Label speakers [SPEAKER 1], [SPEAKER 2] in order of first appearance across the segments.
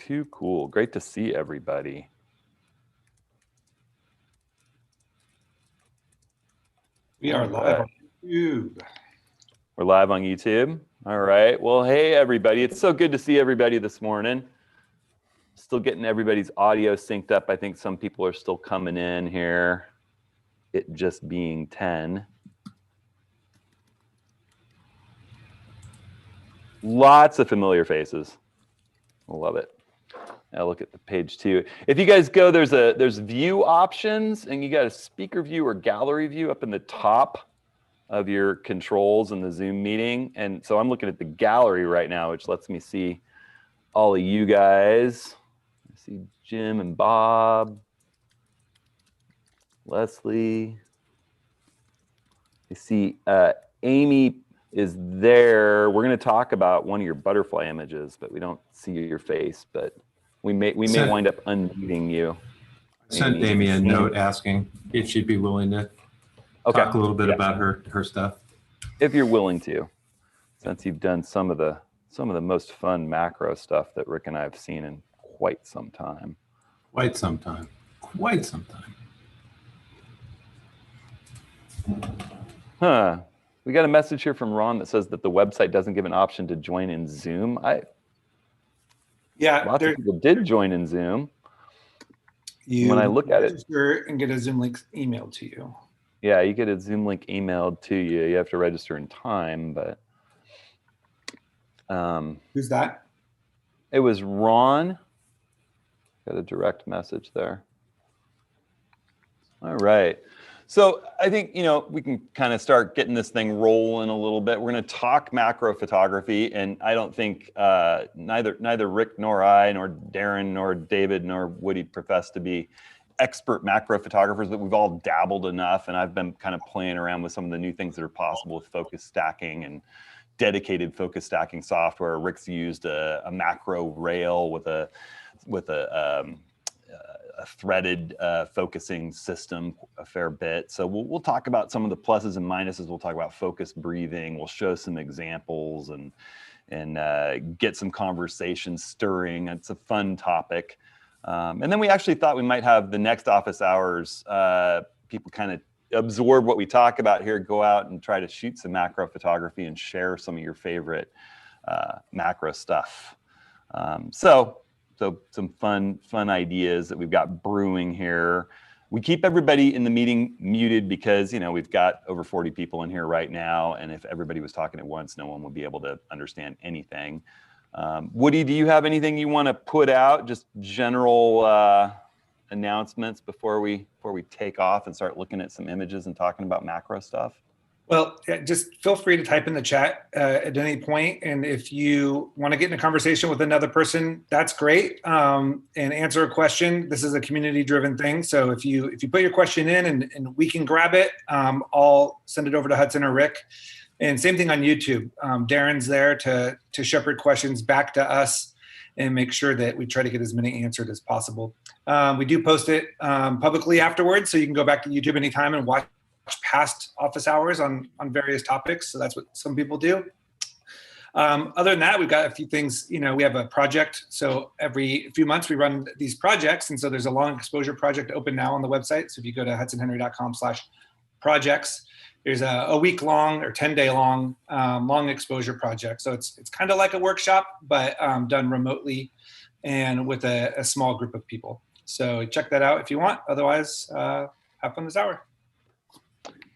[SPEAKER 1] Too cool. Great to see everybody.
[SPEAKER 2] We are live on YouTube.
[SPEAKER 1] We're live on YouTube. All right. Well, hey, everybody. It's so good to see everybody this morning. Still getting everybody's audio synced up. I think some people are still coming in here. It just being 10. Lots of familiar faces. I love it. Now look at the page 2. If you guys go, there's view options, and you got a speaker view or gallery view up in the top of your controls in the Zoom meeting. And so I'm looking at the gallery right now, which lets me see all of you guys. I see Jim and Bob, Leslie. I see Amy is there. We're going to talk about one of your butterfly images, but we don't see your face. But we may wind up unmuting you.
[SPEAKER 3] I sent Amy a note asking if she'd be willing to talk a little bit about her stuff.
[SPEAKER 1] If you're willing to, since you've done some of the most fun macro stuff that Rick and I have seen in quite some time.
[SPEAKER 3] Quite some time.
[SPEAKER 1] Huh. We got a message here from Ron that says that the website doesn't give an option to join in Zoom. Lots of people did join in Zoom. When I look at it,
[SPEAKER 2] and get a Zoom link emailed to you.
[SPEAKER 1] Yeah, you get a Zoom link emailed to you. You have to register in time, but
[SPEAKER 2] who's that?
[SPEAKER 1] It was Ron. Got a direct message there. All right. So I think, we can kind of start getting this thing rolling a little bit. We're going to talk macro photography, and I don't think neither Rick nor I, nor Darren, nor David, nor Woody profess to be expert macro photographers, but we've all dabbled enough, and I've been kind of playing around with some of the new things that are possible with focus stacking and dedicated focus stacking software. Rick's used a macro rail with a threaded focusing system a fair bit. So we'll talk about some of the pluses and minuses. We'll talk about focus breathing. We'll show some examples and get some conversation stirring. It's a fun topic. And then we actually thought we might have the next office hours, people kind of absorb what we talk about here, go out and try to shoot some macro photography and share some of your favorite macro stuff. So some fun ideas that we've got brewing here. We keep everybody in the meeting muted because, we've got over 40 people in here right now. And if everybody was talking at once, no one would be able to understand anything. Woody, do you have anything you want to put out? Just general announcements before we take off and start looking at some images and talking about macro stuff?
[SPEAKER 2] Well, just feel free to type in the chat at any point. And if you want to get in a conversation with another person, that's great. And answer a question. This is a community-driven thing. So if you put your question in and we can grab it, I'll send it over to Hudson or Rick. And same thing on YouTube. Darren's there to shepherd questions back to us and make sure that we try to get as many answered as possible. We do post it publicly afterwards, so you can go back to YouTube anytime and watch past office hours on various topics. So that's what some people do. Other than that, we've got a few things. We have a project. So every few months we run these projects. And so there's a long exposure project open now on the website. So if you go to hudsonhenry.com/projects, there's a week-long or 10-day-long long exposure project. So it's kind of like a workshop, but done remotely and with a small group of people. So check that out if you want. Otherwise, have fun this hour.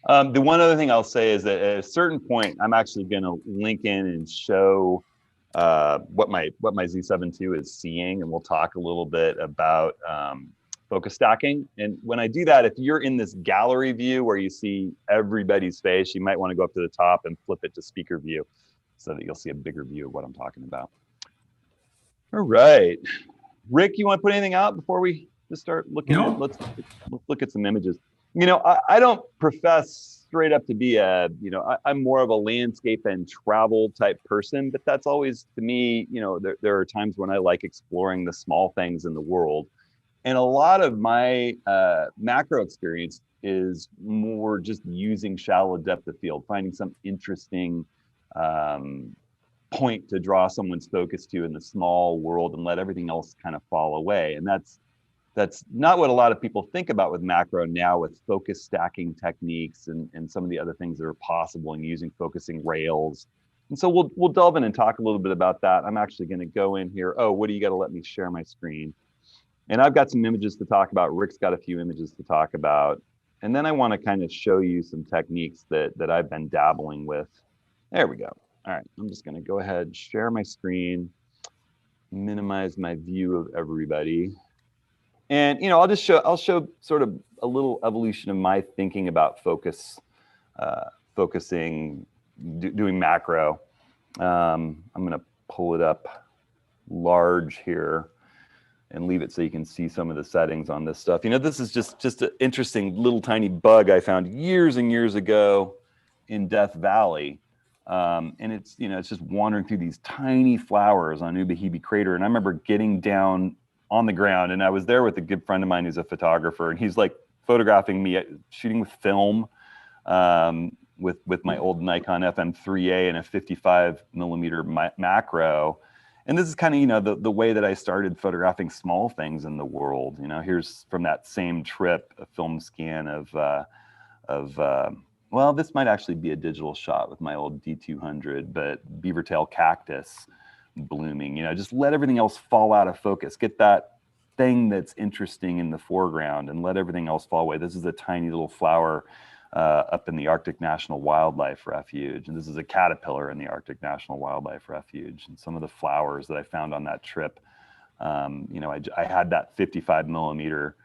[SPEAKER 1] The one other thing I'll say is that at a certain point, I'm actually going to link in and show what my Z7 II is seeing, and we'll talk a little bit about focus stacking. And when I do that, if you're in this gallery view where you see everybody's face, you might want to go up to the top and flip it to speaker view so that you'll see a bigger view of what I'm talking about. All right. Rick, you want to put anything out before we just start looking?
[SPEAKER 3] No.
[SPEAKER 1] Let's look at some images. I don't profess straight up to be I'm more of a landscape and travel type person, but that's always, to me, there are times when I like exploring the small things in the world. And a lot of my macro experience is more just using shallow depth of field, finding some interesting point to draw someone's focus to in the small world and let everything else kind of fall away. And that's not what a lot of people think about with macro now, with focus stacking techniques and some of the other things that are possible in using focusing rails. And so we'll delve in and talk a little bit about that. I'm actually going to go in here. Oh, Woody, you got to let me share my screen. And I've got some images to talk about. Rick's got a few images to talk about. And then I want to kind of show you some techniques that I've been dabbling with. There we go. All right, I'm just going to go ahead and share my screen, minimize my view of everybody. And, you know, I'll show sort of a little evolution of my thinking about focusing, doing macro. I'm going to pull it up large here and leave it so you can see some of the settings on this stuff. You know, this is just an interesting little tiny bug I found years and years ago in Death Valley. And it's, you know, it's just wandering through these tiny flowers on Ubahibi Crater. And I remember getting down on the ground, and I was there with a good friend of mine who's a photographer, and he's like photographing me shooting with film, with my old Nikon FM3A and a 55 millimeter macro. And this is kind of, you know, the way that I started photographing small things in the world. You know, here's from that same trip, a film scan of well, this might actually be a digital shot with my old D200, but beaver tail cactus blooming. You know, just let everything else fall out of focus. Get that thing that's interesting in the foreground and let everything else fall away. This is a tiny little flower up in the Arctic National Wildlife Refuge. And this is a caterpillar in the Arctic National Wildlife Refuge. And some of the flowers that I found on that trip, you know, I had that 55 millimeter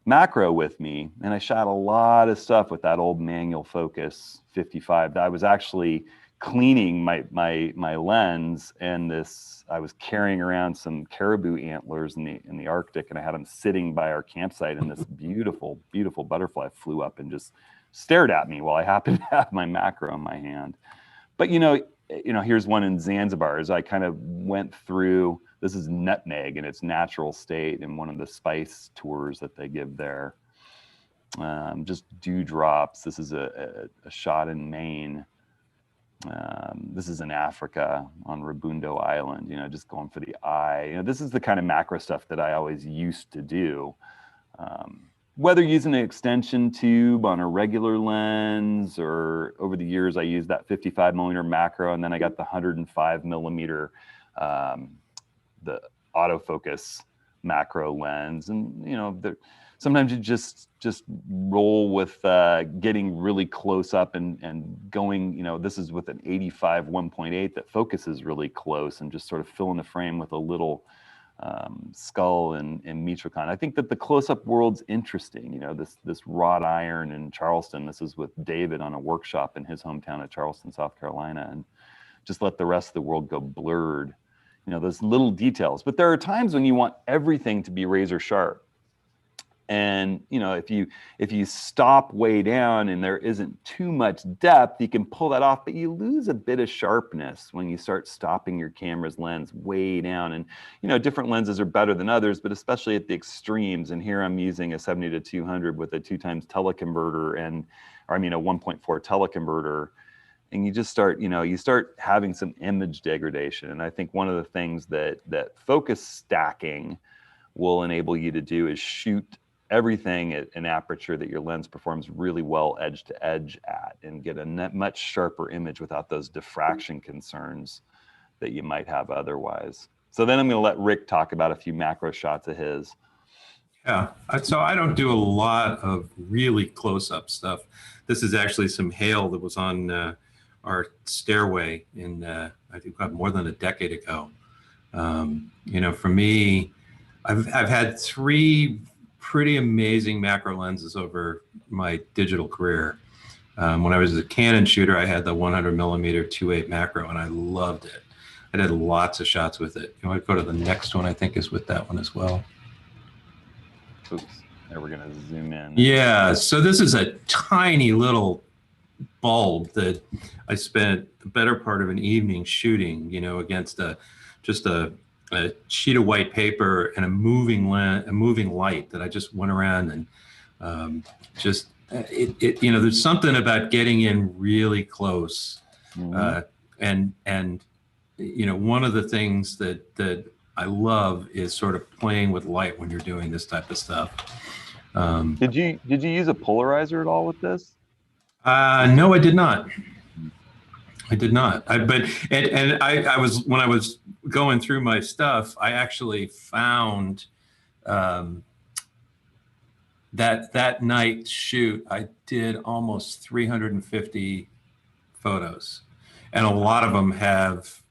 [SPEAKER 1] macro with me, and I shot a lot of stuff with that old manual focus 55. I was actually cleaning my lens, and I was carrying around some caribou antlers in the Arctic, and I had them sitting by our campsite, and this beautiful butterfly flew up and just stared at me while I happened to have my macro in my hand. But you know, here's one in Zanzibar. As I kind of went through, this is nutmeg in its natural state in one of the spice tours that they give there. Just dewdrops. This is a shot in Maine. This is in Africa on Rabundo Island, you know, just going for the eye. You know, this is the kind of macro stuff that I always used to do. Whether using an extension tube on a regular lens, or over the years I used that 55 millimeter macro, and then I got the 105 millimeter the autofocus macro lens. And you know, sometimes you just roll with getting really close up and going, you know, this is with an 85 1.8 that focuses really close and just sort of filling the frame with a little skull and Mitricon. I think that the close-up world's interesting. You know, this wrought iron in Charleston. This is with David on a workshop in his hometown of Charleston, South Carolina, and just let the rest of the world go blurred. You know, those little details. But there are times when you want everything to be razor sharp. And you know, if you stop way down and there isn't too much depth, you can pull that off, but you lose a bit of sharpness when you start stopping your camera's lens way down. And you know, different lenses are better than others, but especially at the extremes. And here I'm using a 70-200 with a 2x teleconverter, or a 1.4 teleconverter. And you just start, you know, you start having some image degradation. And I think one of the things that focus stacking will enable you to do is shoot everything at an aperture that your lens performs really well edge to edge at, and get a much sharper image without those diffraction concerns that you might have otherwise. So then I'm going to let Rick talk about a few macro shots of his.
[SPEAKER 3] Yeah, so I don't do a lot of really close-up stuff. This is actually some hail that was on our stairway in, I think, more than a decade ago. You know, for me, I've had 3 pretty amazing macro lenses over my digital career. When I was a Canon shooter, I had the 100 millimeter 2.8 macro, and I loved it. I did lots of shots with it. You want to go to the next one? I think is with that one as well.
[SPEAKER 1] Oops, there we're gonna zoom in.
[SPEAKER 3] Yeah, so this is a tiny little bulb that I spent the better part of an evening shooting, you know, against just a sheet of white paper and a moving light that I just went around and you know, there's something about getting in really close and one of the things that I love is sort of playing with light when you're doing this type of stuff.
[SPEAKER 1] Did you use a polarizer at all with this?
[SPEAKER 3] No, I did not. I did not. I was, when I was going through my stuff, I actually found that night shoot, I did almost 350 photos, and a lot of them have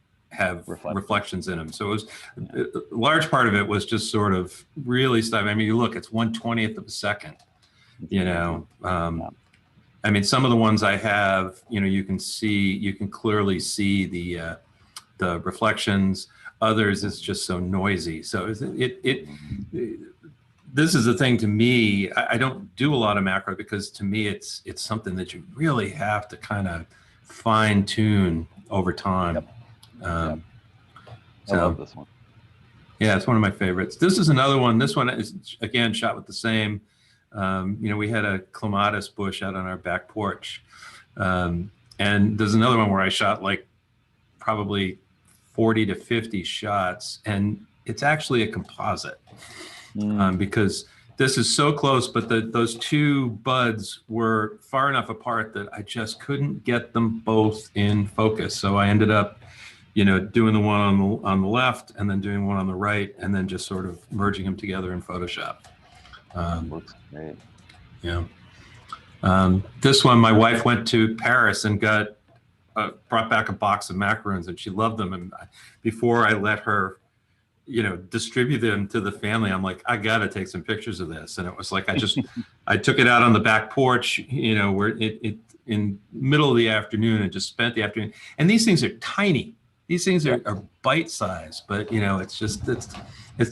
[SPEAKER 3] reflections in them. So it was, a large part of it was just sort of really stuff. I mean, you look, it's 1/20th of a second, I mean, some of the ones I have, you can clearly see the reflections. Others, it's just so noisy. So this is the thing to me. I don't do a lot of macro because to me, it's something that you really have to kind of fine tune over time.
[SPEAKER 1] I love this one.
[SPEAKER 3] Yeah, it's one of my favorites. This is another one. This one is, again, shot with the same. We had a clematis bush out on our back porch. And there's another one where I shot like probably 40 to 50 shots, and it's actually a composite because this is so close, but those two buds were far enough apart that I just couldn't get them both in focus. So I ended up, doing the one on the left and then doing one on the right, and then just sort of merging them together in Photoshop.
[SPEAKER 1] Looks great.
[SPEAKER 3] Yeah. This one, my wife went to Paris and brought back a box of macaroons, and she loved them. And before I let her, distribute them to the family, I'm like, I got to take some pictures of this. And it was like, I took it out on the back porch, where it in middle of the afternoon, and just spent the afternoon. And these things are tiny. These things are bite size, but it's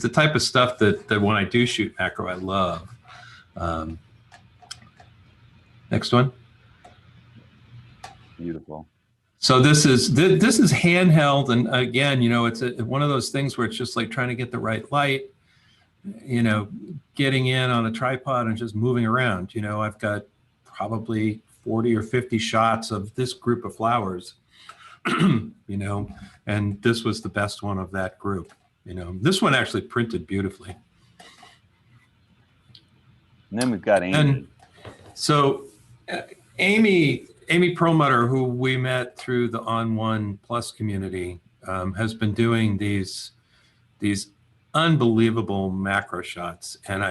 [SPEAKER 3] the type of stuff that when I do shoot macro, I love. Next one.
[SPEAKER 1] Beautiful.
[SPEAKER 3] So this is handheld, and again, it's one of those things where it's just like trying to get the right light, getting in on a tripod and just moving around. I've got probably 40 or 50 shots of this group of flowers, and this was the best one of that group. This one actually printed beautifully.
[SPEAKER 1] And then we've got Amy.
[SPEAKER 3] And so Amy Perlmutter, who we met through the On One Plus community, has been doing these unbelievable macro shots. And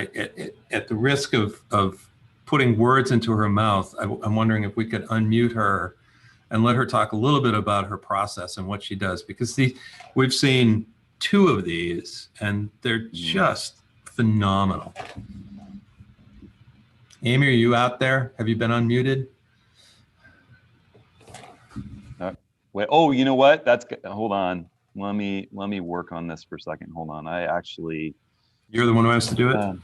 [SPEAKER 3] at the risk of putting words into her mouth, I'm wondering if we could unmute her and let her talk a little bit about her process and what she does, because we've seen two of these and they're just phenomenal. Amy, are you out there? Have you been unmuted?
[SPEAKER 1] Wait. Oh, you know what? Hold on. Let me work on this for a second. Hold on.
[SPEAKER 3] You're the one who has to do it?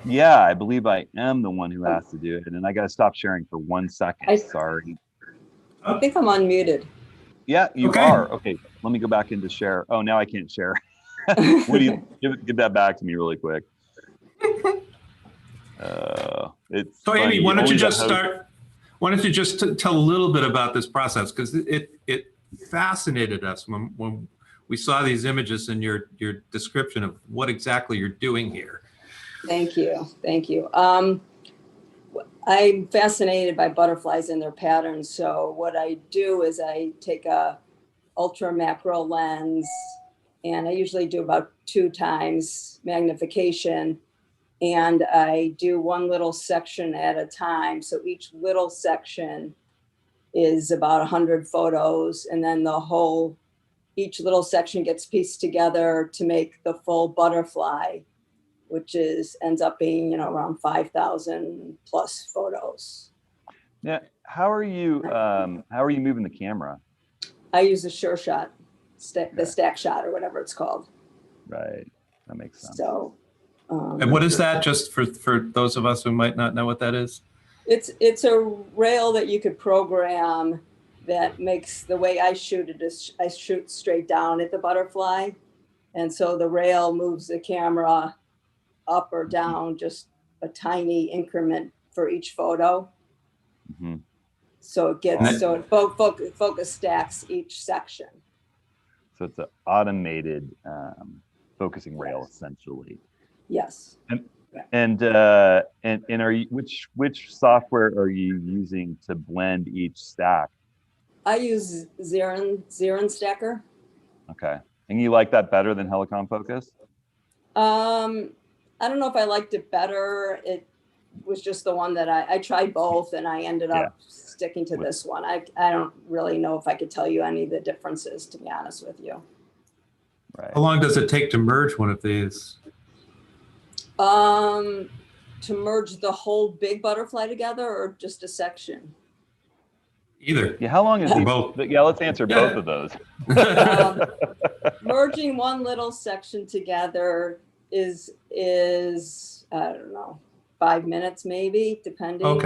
[SPEAKER 1] Yeah, I believe I am the one who has to do it. And I got to stop sharing for 1 second. Sorry.
[SPEAKER 4] I think I'm unmuted.
[SPEAKER 1] Yeah, you are. Okay. Let me go back into share. Oh, now I can't share. What do you give that back to me really quick? It's
[SPEAKER 3] so Amy, why don't you just start? Why don't you just tell a little bit about this process, because it fascinated us when we saw these images and your description of what exactly you're doing here.
[SPEAKER 4] Thank you. I'm fascinated by butterflies and their patterns. So what I do is I take a ultra macro lens, and I usually do about 2 times magnification. And I do one little section at a time. So each little section is about 100 photos. And then each little section gets pieced together to make the full butterfly, which ends up being, around 5,000 plus photos.
[SPEAKER 1] Yeah. How are you moving the camera?
[SPEAKER 4] I use a sure shot, the stack shot or whatever it's called.
[SPEAKER 1] Right. That makes sense.
[SPEAKER 4] So.
[SPEAKER 3] And what is that, just for those of us who might not know what that is?
[SPEAKER 4] It's a rail that you could program that makes, the way I shoot it is I shoot straight down at the butterfly. And so the rail moves the camera up or down just a tiny increment for each photo.
[SPEAKER 1] Mm-hmm.
[SPEAKER 4] So it focus stacks each section.
[SPEAKER 1] So it's an automated focusing rail, essentially.
[SPEAKER 4] Yes.
[SPEAKER 1] And are you which software are you using to blend each stack?
[SPEAKER 4] I use Xeron Stacker.
[SPEAKER 1] Okay. And you like that better than Helicon Focus?
[SPEAKER 4] I don't know if I liked it better. It was just the one that I tried both, and I ended up sticking to this one. I don't really know if I could tell you any of the differences, to be honest with you.
[SPEAKER 1] Right.
[SPEAKER 3] How long does it take to merge one of these?
[SPEAKER 4] To merge the whole big butterfly together, or just a section?
[SPEAKER 3] Either.
[SPEAKER 1] Yeah. How long is it?
[SPEAKER 3] Both.
[SPEAKER 1] Yeah. Let's answer both of those.
[SPEAKER 4] Merging one little section together is I don't know, 5 minutes maybe, depending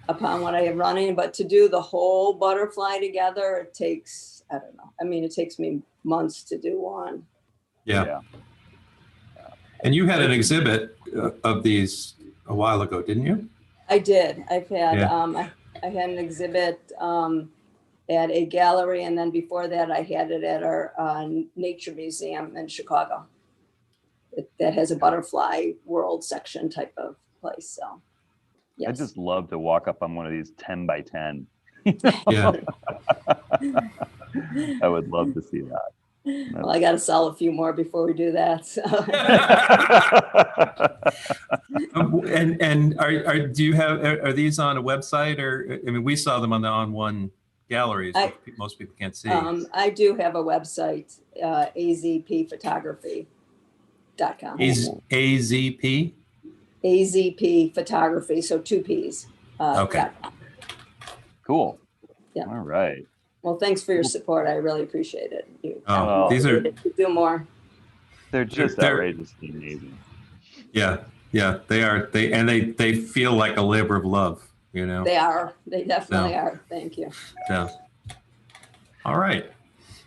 [SPEAKER 4] upon what I have running. But to do the whole butterfly together, it takes, I don't know. I mean, it takes me months to do one.
[SPEAKER 3] Yeah. And you had an exhibit of these a while ago, didn't you?
[SPEAKER 4] I did. I've had I had an exhibit at a gallery, and then before that, I had it at our nature museum in Chicago. That has a butterfly world section type of place. So, yes.
[SPEAKER 1] I just love to walk up on one of these 10 by 10.
[SPEAKER 3] Yeah.
[SPEAKER 1] I would love to see that.
[SPEAKER 4] Well, I got to sell a few more before we do that. So.
[SPEAKER 3] And do you have, are these on a website, or, I mean, we saw them on the On One galleries, which most people can't see.
[SPEAKER 4] I do have a website, azpphotography.com.
[SPEAKER 3] AZP?
[SPEAKER 4] AZP Photography, so 2 P's.
[SPEAKER 3] Okay.
[SPEAKER 1] Cool.
[SPEAKER 4] Yeah.
[SPEAKER 1] All right.
[SPEAKER 4] Well, thanks for your support. I really appreciate it.
[SPEAKER 3] These are,
[SPEAKER 4] do more.
[SPEAKER 1] They're just outrageously amazing.
[SPEAKER 3] Yeah, they are. They feel like a labor of love, you know.
[SPEAKER 4] They are. They definitely are. Thank you.
[SPEAKER 3] Yeah. All right.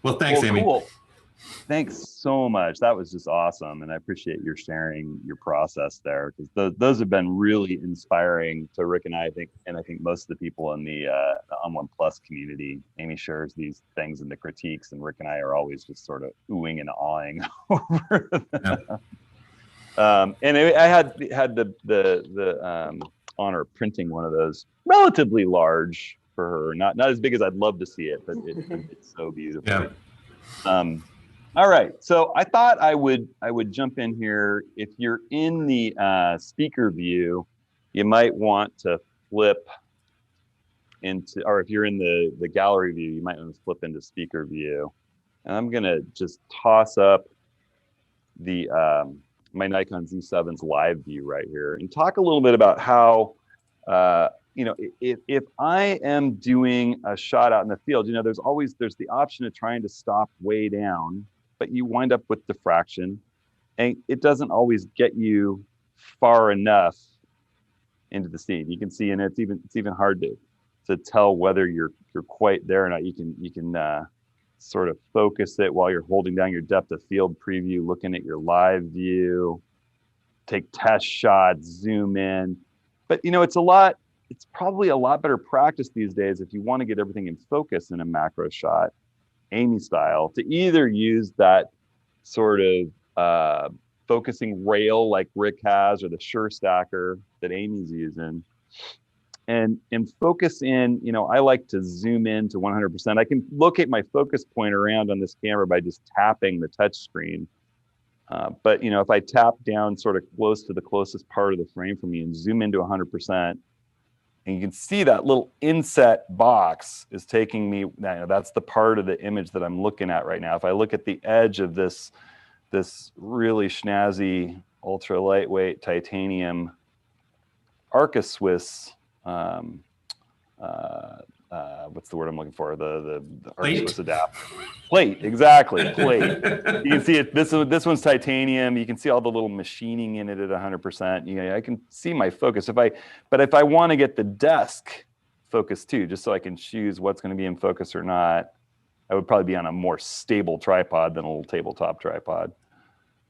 [SPEAKER 3] Well, thanks, Amy.
[SPEAKER 1] Cool. Thanks so much. That was just awesome, and I appreciate your sharing your process there, because those have been really inspiring to Rick and I think most of the people in the On One Plus community. Amy shares these things in the critiques, and Rick and I are always just sort of oohing and awing over them. And I had the honor of printing one of those, relatively large for her, not as big as I'd love to see it, but it's so beautiful. Yeah. All right, so I thought I would jump in here. If you're in the speaker view, you might want to flip into, or if you're in the gallery view, you might want to flip into speaker view. And I'm gonna just toss up the my Nikon Z7's live view right here and talk a little bit about how if I am doing a shot out in the field, there's the option of trying to stop way down, but you wind up with diffraction, and it doesn't always get you far enough into the scene. You can see, and it's even hard to tell whether you're quite there or not. You can sort of focus it while you're holding down your depth of field preview, looking at your live view, take test shots, zoom in. But it's probably a lot better practice these days if you want to get everything in focus in a macro shot, Amy style, to either use that sort of focusing rail like Rick has, or the Sure Stacker that Amy's using, and focus in. I like to zoom in to 100%. I can locate my focus point around on this camera by just tapping the touch screen. But if I tap down sort of close to the closest part of the frame for me and zoom into 100%, and you can see that little inset box is taking me, that's the part of the image that I'm looking at right now. If I look at the edge of this really snazzy, ultra lightweight titanium Arca Swiss, what's the word I'm looking for? The Arca Swiss adapt plate, exactly, plate. You can see it. This one's titanium. You can see all the little machining in it at 100%. I can see my focus. But if I want to get the desk focus too, just so I can choose what's going to be in focus or not, I would probably be on a more stable tripod than a little tabletop tripod.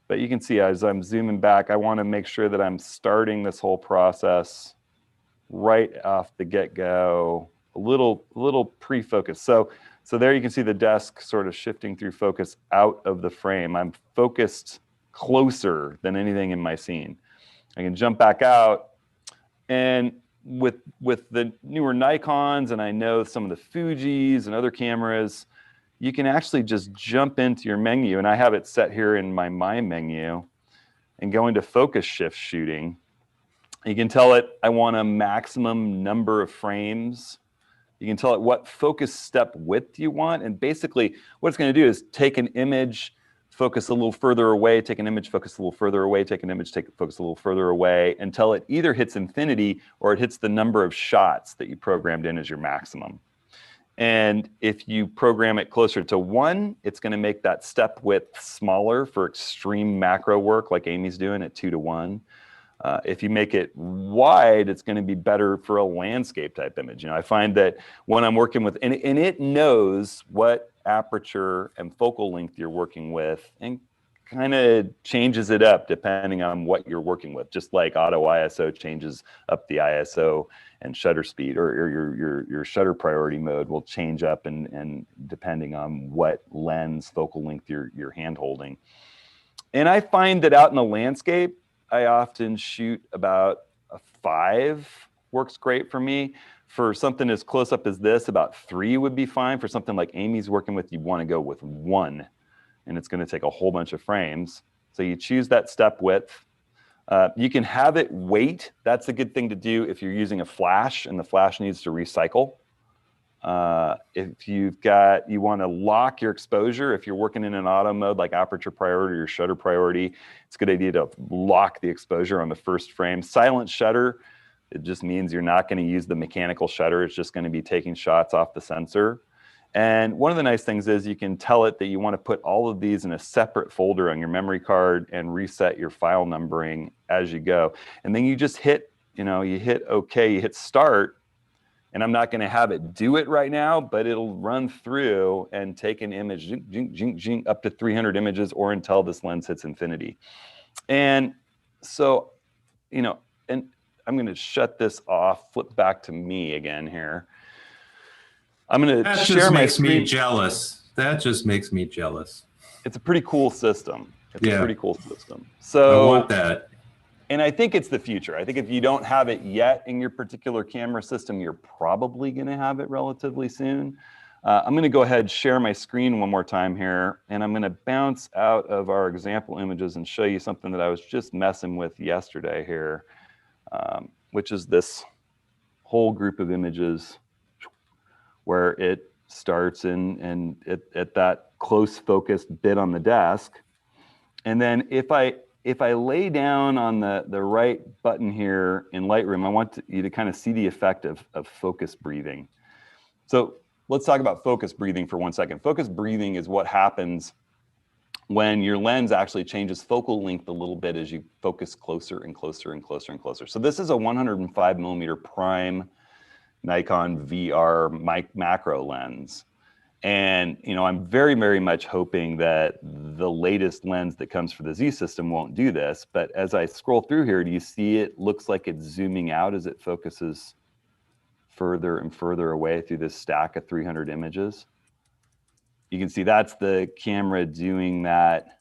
[SPEAKER 1] But you can see as I'm zooming back, I want to make sure that I'm starting this whole process right off the get-go, a little pre-focus. So So there you can see the desk sort of shifting through focus out of the frame. I'm focused closer than anything in my scene. I can jump back out, and with the newer Nikons, and I know some of the Fujis and other cameras, you can actually just jump into your menu, and I have it set here in my menu, and go into focus shift shooting. You can tell it I want a maximum number of frames. You can tell it what focus step width you want, and basically what it's going to do is take an image, focus a little further away, take an image, focus a little further away, take an image, focus a little further away, until it either hits infinity or it hits the number of shots that you programmed in as your maximum. And if you program it closer to 1, it's going to make that step width smaller for extreme macro work like Amy's doing at 2:1. If you make it wide, it's going to be better for a landscape type image. You know, I find that when I'm working with, and it knows what aperture and focal length you're working with, and kind of changes it up depending on what you're working with. Just like auto ISO changes up the ISO and shutter speed, or your shutter priority mode will change up and depending on what lens focal length you're hand holding. And I find that out in the landscape, I often shoot about a 5 works great for me. For something as close up as this, about 3 would be fine. For something like Amy's working with, you want to go with 1, and it's going to take a whole bunch of frames. So you choose that step width. You can have it wait. That's a good thing to do if you're using a flash and the flash needs to recycle. If you want to lock your exposure, if you're working in an auto mode like aperture priority or shutter priority, it's a good idea to lock the exposure on the first frame. Silent shutter, it just means you're not going to use the mechanical shutter. It's just going to be taking shots off the sensor. And one of the nice things is you can tell it that you want to put all of these in a separate folder on your memory card and reset your file numbering as you go. And then you just hit, you hit OK, you hit start. And I'm not going to have it do it right now, but it'll run through and take an image up to 300 images or until this lens hits infinity. And so, and I'm going to shut this off, flip back to me again here. I'm going to share my screen.
[SPEAKER 3] That just makes me jealous. That just makes me jealous.
[SPEAKER 1] It's a pretty cool system. It's a pretty cool system.
[SPEAKER 3] So I want that.
[SPEAKER 1] And I think it's the future. I think if you don't have it yet in your particular camera system, you're probably going to have it relatively soon. I'm going to go ahead and share my screen one more time here, and I'm going to bounce out of our example images and show you something that I was just messing with yesterday here, which is this whole group of images where it starts and at that close focused bit on the desk. And then if I lay down on the right button here in Lightroom, I want you to kind of see the effect of focus breathing. So let's talk about focus breathing for 1 second. Focus breathing is what happens when your lens actually changes focal length a little bit as you focus closer and closer and closer and closer. So this is a 105mm prime Nikon VR macro lens. And I'm very, very much hoping that the latest lens that comes for the Z system won't do this. But as I scroll through here, do you see it looks like it's zooming out as it focuses further and further away through this stack of 300 images? You can see that's the camera doing that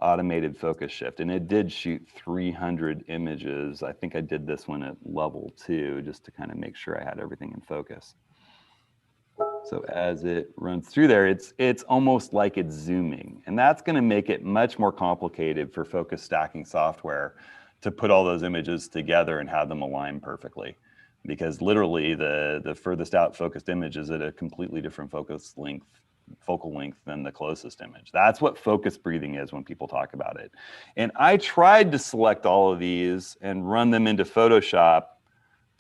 [SPEAKER 1] automated focus shift. And it did shoot 300 images. I think I did this one at level 2 just to kind of make sure I had everything in focus. So as it runs through there, it's almost like it's zooming. And that's going to make it much more complicated for focus stacking software to put all those images together and have them align perfectly. Because literally the furthest out focused image is at a completely different focal length than the closest image. That's what focus breathing is when people talk about it. And I tried to select all of these and run them into Photoshop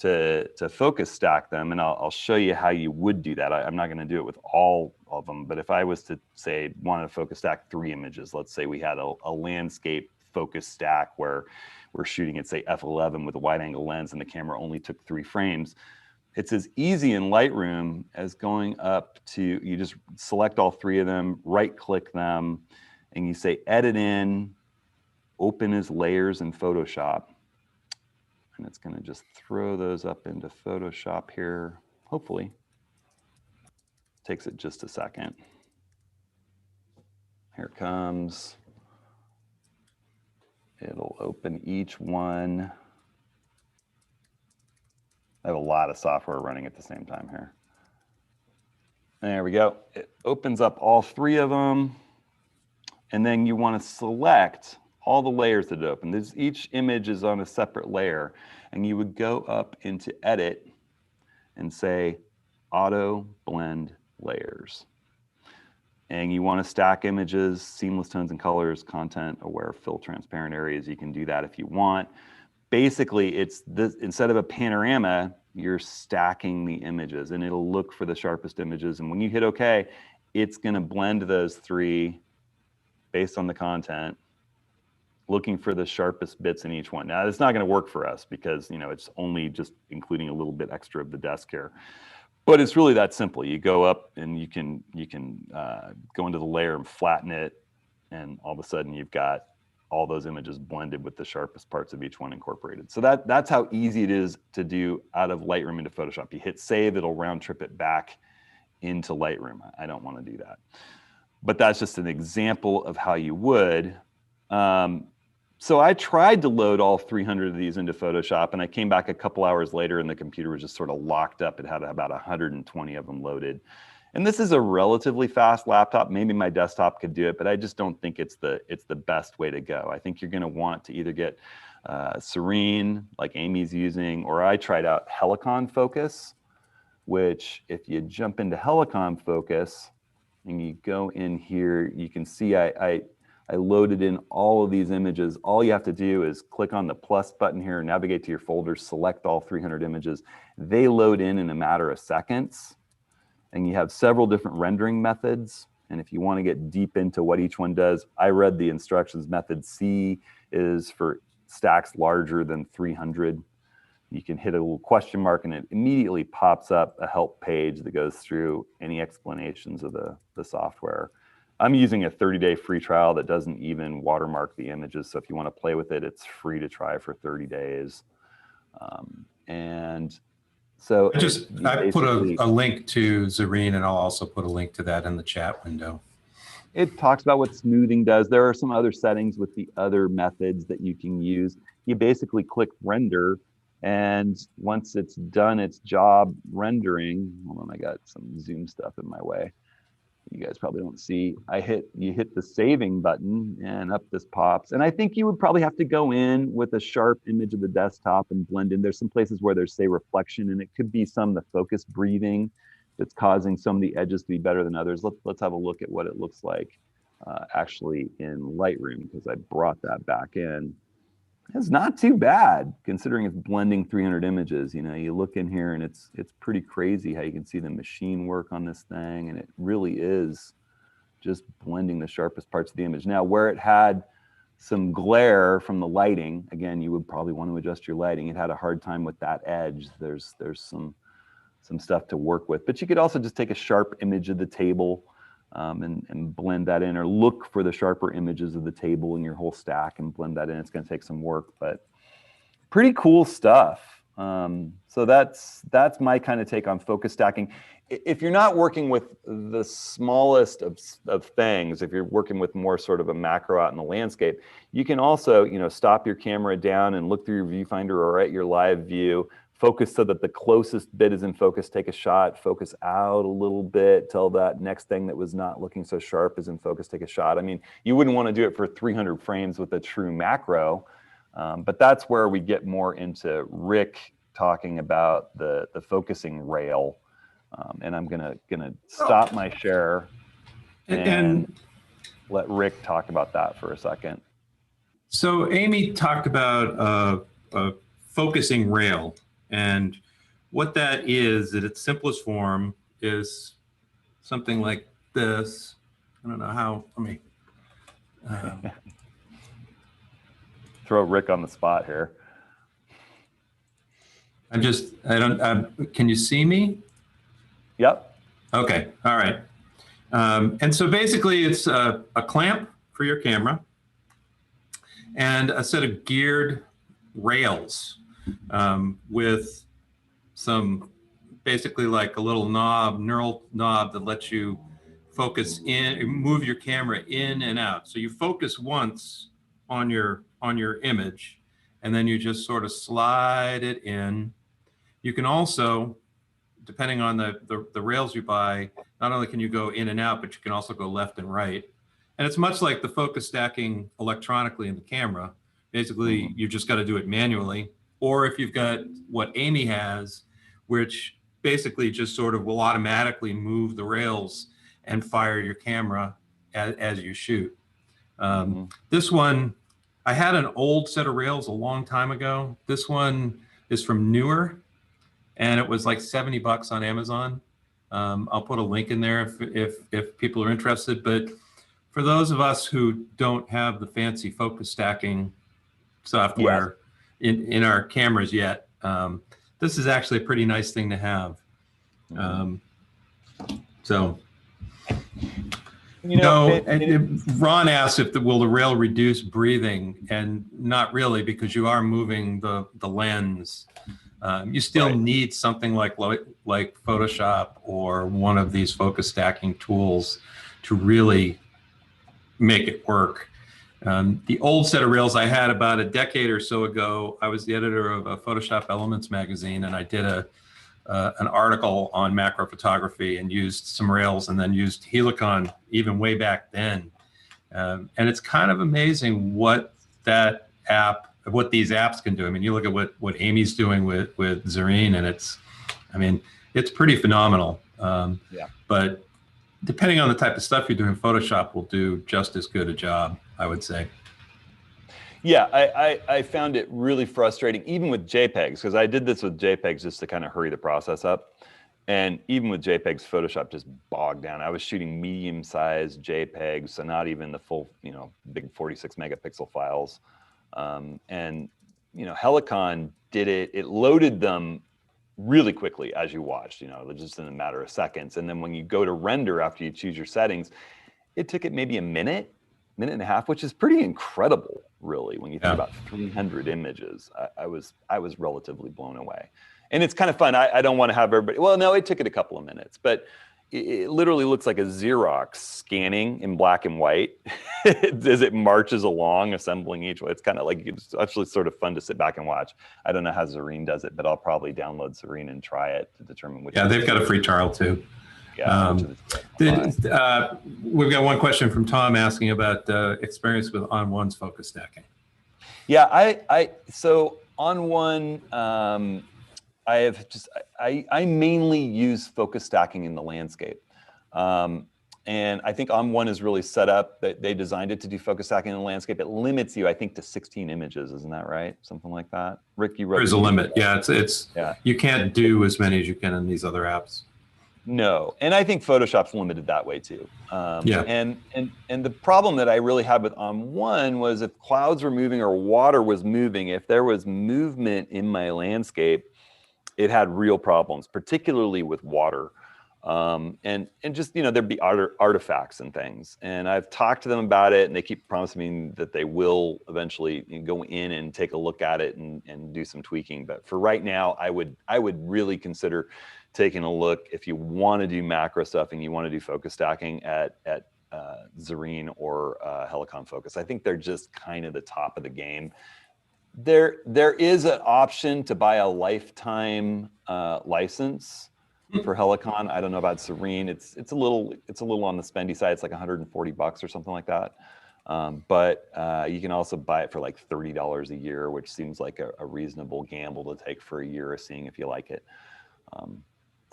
[SPEAKER 1] to focus stack them, and I'll show you how you would do that. I'm not going to do it with all of them, but if I was to say wanted to focus stack 3 images, let's say we had a landscape focus stack where we're shooting at say f11 with a wide angle lens and the camera only took 3 frames. It's as easy in Lightroom as going up to, you just select all 3 of them, right click them, and you say edit in, open as layers in Photoshop. And it's going to just throw those up into Photoshop here, hopefully. Takes it just a second. Here it comes. It'll open each one. I have a lot of software running at the same time here. There we go. It opens up all 3 of them. And then you want to select all the layers that open. Each image is on a separate layer. And you would go up into Edit and say Auto Blend Layers. And you want to stack images, seamless tones and colors, content aware, fill transparent areas. You can do that if you want. Basically, it's this, instead of a panorama, you're stacking the images and it'll look for the sharpest images. And when you hit OK, it's going to blend those 3 based on the content, looking for the sharpest bits in each one. Now, it's not going to work for us because, you know, it's only just including a little bit extra of the desk here. But it's really that simple. You go up and you can go into the layer and flatten it, and all of a sudden you've got all those images blended with the sharpest parts of each one incorporated. So that's how easy it is to do out of Lightroom into Photoshop. You hit save, it'll round trip it back into Lightroom. I don't want to do that. But that's just an example of how you would. So I tried to load all 300 of these into Photoshop, and I came back a couple hours later and the computer was just sort of locked up. It had about 120 of them loaded. And this is a relatively fast laptop. Maybe my desktop could do it, but I just don't think it's the best way to go. I think you're going to want to either get Serene, like Amy's using, or I tried out Helicon Focus, which if you jump into Helicon Focus and you go in here, you can see I loaded in all of these images. All you have to do is click on the plus button here, navigate to your folder, select all 300 images. They load in a matter of seconds. And you have several different rendering methods. And if you want to get deep into what each one does, I read the instructions. Method C is for stacks larger than 300. You can hit a little question mark and it immediately pops up a help page that goes through any explanations of the software. I'm using a 30-day free trial that doesn't even watermark the images. So if you want to play with it, it's free to try for 30 days. So
[SPEAKER 3] I put a link to Zareen, and I'll also put a link to that in the chat window.
[SPEAKER 1] It talks about what smoothing does. There are some other settings with the other methods that you can use. You basically click render, and once it's done its job rendering, hold on, I got some Zoom stuff in my way. You guys probably don't see. You hit the saving button and up this pops. And I think you would probably have to go in with a sharp image of the desktop and blend in. There's some places where there's, say, reflection, and it could be the focus breathing that's causing some of the edges to be better than others. Let's have a look at what it looks like actually in Lightroom, because I brought that back in. It's not too bad considering it's blending 300 images. You know, you look in here and it's pretty crazy how you can see the machine work on this thing, and it really is just blending the sharpest parts of the image. Now, where it had some glare from the lighting, again, you would probably want to adjust your lighting. It had a hard time with that edge. There's some stuff to work with, but you could also just take a sharp image of the table and blend that in, or look for the sharper images of the table in your whole stack and blend that in. It's going to take some work, but pretty cool stuff. So that's my kind of take on focus stacking. If you're not working with the smallest of things, if you're working with more sort of a macro out in the landscape, you can also, you know, stop your camera down and look through your viewfinder or at your live view. Focus so that the closest bit is in focus, take a shot, focus out a little bit till that next thing that was not looking so sharp is in focus, take a shot. I mean, you wouldn't want to do it for 300 frames with a true macro, but that's where we get more into Rick talking about the focusing rail. And I'm gonna stop my share and let Rick talk about that for a second.
[SPEAKER 3] So Amy talked about a focusing rail. And what that is, at its simplest form, is something like this. I don't know how, let me.
[SPEAKER 1] Throw Rick on the spot here.
[SPEAKER 3] Can you see me?
[SPEAKER 1] Yep.
[SPEAKER 3] Okay, all right. And so basically it's a clamp for your camera and a set of geared rails with some basically like a little neural knob that lets you focus in, move your camera in and out. So you focus once on your image, and then you just sort of slide it in. You can also, depending on the rails you buy, not only can you go in and out, but you can also go left and right. And it's much like the focus stacking electronically in the camera. Basically, you just got to do it manually. Or if you've got what Amy has, which basically just sort of will automatically move the rails and fire your camera as you shoot. This one, I had an old set of rails a long time ago. This one is from Newer, and it was like $70 on Amazon. I'll put a link in there if people are interested. But for those of us who don't have the fancy focus stacking software in our cameras yet, this is actually a pretty nice thing to have. So, Ron asked if will the rail reduce breathing, and not really, because you are moving the lens. You still need something like Photoshop or one of these focus stacking tools to really make it work. The old set of rails I had about a decade or so ago, I was the editor of a Photoshop Elements magazine, and I did an article on macro photography and used some rails, and then used Helicon even way back then. And it's kind of amazing what these apps can do. I mean, you look at what Amy's doing with Zareen, and it's pretty phenomenal. But depending on the type of stuff you're doing, Photoshop will do just as good a job, I would say.
[SPEAKER 1] Yeah, I found it really frustrating, even with JPEGs, because I did this with JPEGs just to kind of hurry the process up. And even with JPEGs, Photoshop just bogged down. I was shooting medium-sized JPEGs, so not even the full, big 46 megapixel files. And Helicon did it. It loaded them really quickly as you watched, just in a matter of seconds. And then when you go to render after you choose your settings, it took it maybe a minute and a half, which is pretty incredible, really, when you think about 300 images. I was relatively blown away. And it's kind of fun. I don't want to have everybody, well, no, it took it a couple of minutes, but it literally looks like a Xerox scanning in black and white as it marches along, assembling each one. It's kind of like, it's actually sort of fun to sit back and watch. I don't know how Zareen does it, but I'll probably download Zareen and try it to determine which.
[SPEAKER 3] Yeah, they've got a free trial too.
[SPEAKER 1] Yeah.
[SPEAKER 3] We've got one question from Tom asking about experience with On1's focus stacking.
[SPEAKER 1] Yeah, so On1, I mainly use focus stacking in the landscape. And I think On1 is really set up that they designed it to do focus stacking in the landscape. It limits you, I think, to 16 images. Isn't that right? Something like that. Rick, you wrote.
[SPEAKER 3] There's a limit. Yeah, you can't do as many as you can in these other apps.
[SPEAKER 1] No, and I think Photoshop's limited that way too. And the problem that I really had with On1 was if clouds were moving or water was moving, if there was movement in my landscape, it had real problems, particularly with water. And just, there'd be artifacts and things. And I've talked to them about it, and they keep promising me that they will eventually go in and take a look at it and do some tweaking. But for right now, I would really consider taking a look, if you want to do macro stuff and you want to do focus stacking, at Zareen or Helicon Focus. I think they're just kind of the top of the game. There is an option to buy a lifetime license for Helicon. I don't know about Zareen. It's a little on the spendy side. It's like $140 or something like that. But you can also buy it for like $30 a year, which seems like a reasonable gamble to take for a year of seeing if you like it.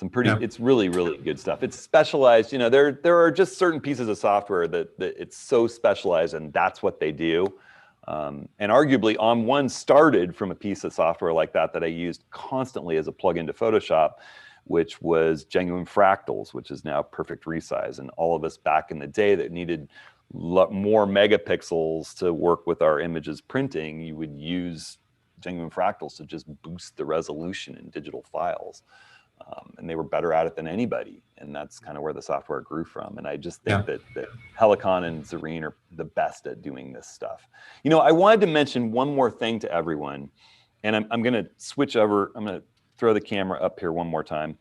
[SPEAKER 1] It's really, really good stuff. It's specialized. There are just certain pieces of software that it's so specialized, and that's what they do. And arguably, On1 started from a piece of software like that I used constantly as a plugin to Photoshop, which was Genuine Fractals, which is now Perfect Resize. And all of us back in the day that needed more megapixels to work with our images printing, you would use Genuine Fractals to just boost the resolution in digital files. And they were better at it than anybody. And that's kind of where the software grew from. And I just think that Helicon and Zareen are the best at doing this stuff. I wanted to mention one more thing to everyone. And I'm going to switch over. I'm going to throw the camera up here one more time.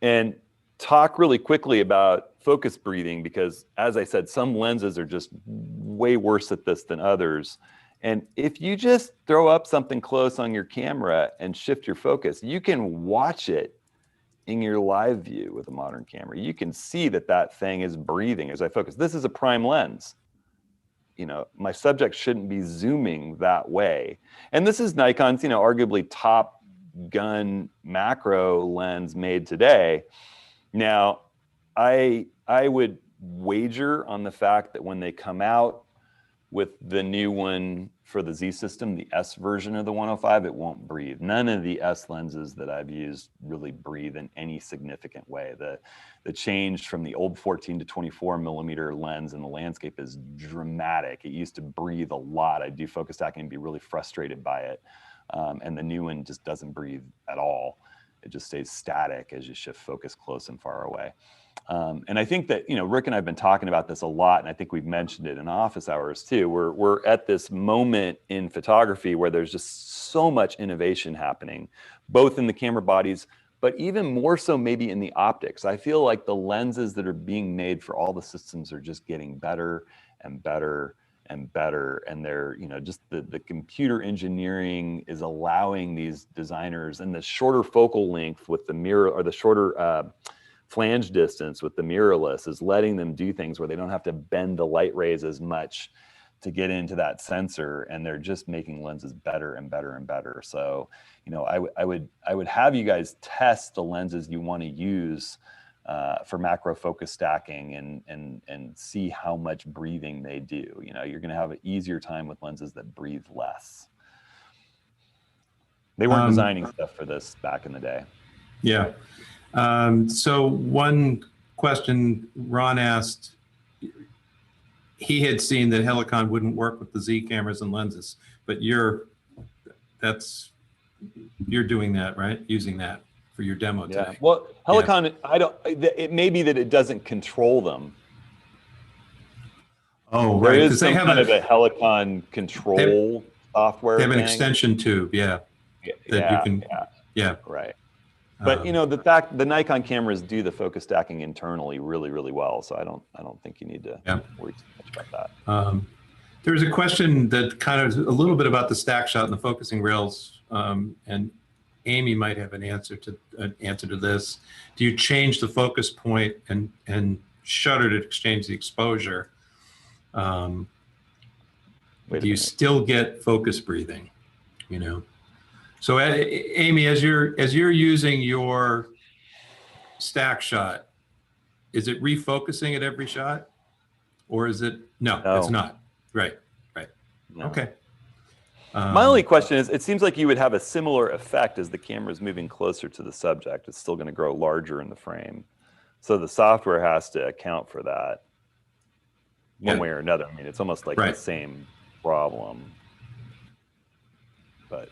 [SPEAKER 1] and talk really quickly about focus breathing, because as I said, some lenses are just way worse at this than others. And if you just throw up something close on your camera and shift your focus, you can watch it in your live view with a modern camera. You can see that that thing is breathing as I focus. This is a prime lens. You know, my subject shouldn't be zooming that way. And this is Nikon's, you know, arguably top gun macro lens made today. Now, I would wager on the fact that when they come out with the new one for the Z system, the S version of the 105, it won't breathe. None of the S lenses that I've used really breathe in any significant way. The change from the old 14 to 24 millimeter lens in the landscape is dramatic. It used to breathe a lot. I'd do focus stacking and be really frustrated by it. And the new one just doesn't breathe at all. It just stays static as you shift focus close and far away. And I think that, you know, Rick and I have been talking about this a lot, and I think we've mentioned it in office hours too. We're at this moment in photography where there's just so much innovation happening, both in the camera bodies, but even more so maybe in the optics. I feel like the lenses that are being made for all the systems are just getting better and better and better. And they're, you know, just the computer engineering is allowing these designers, and the shorter focal length with the mirror, or the shorter flange distance with the mirrorless, is letting them do things where they don't have to bend the light rays as much to get into that sensor, and they're just making lenses better and better and better. So, you know, I would have you guys test the lenses you want to use for macro focus stacking, and see how much breathing they do. You know, you're going to have an easier time with lenses that breathe less. They weren't designing stuff for this back in the day.
[SPEAKER 3] Yeah. So one question Ron asked, he had seen that Helicon wouldn't work with the Z cameras and lenses, but you're doing that, right? Using that for your demo today.
[SPEAKER 1] Yeah. Well, Helicon, yeah. It may be that it doesn't control them.
[SPEAKER 3] Oh, right.
[SPEAKER 1] There is some kind of a Helicon control software.
[SPEAKER 3] They have an extension tube, yeah. That you can, yeah.
[SPEAKER 1] Right. But you know, the Nikon cameras do the focus stacking internally really, really well. So I don't think you need to worry too much about that.
[SPEAKER 3] There's a question that kind of a little bit about the stack shot and the focusing rails, and Amy might have an answer to this. Do you change the focus point and shutter to exchange the exposure? Do you still get focus breathing? You know. So, Amy, as you're using your stack shot, is it refocusing at every shot, or is it no? It's not. Right. No. Okay.
[SPEAKER 1] My only question is, it seems like you would have a similar effect as the camera is moving closer to the subject. It's still going to grow larger in the frame, so the software has to account for that one way or another. I mean, it's almost like the same problem, but.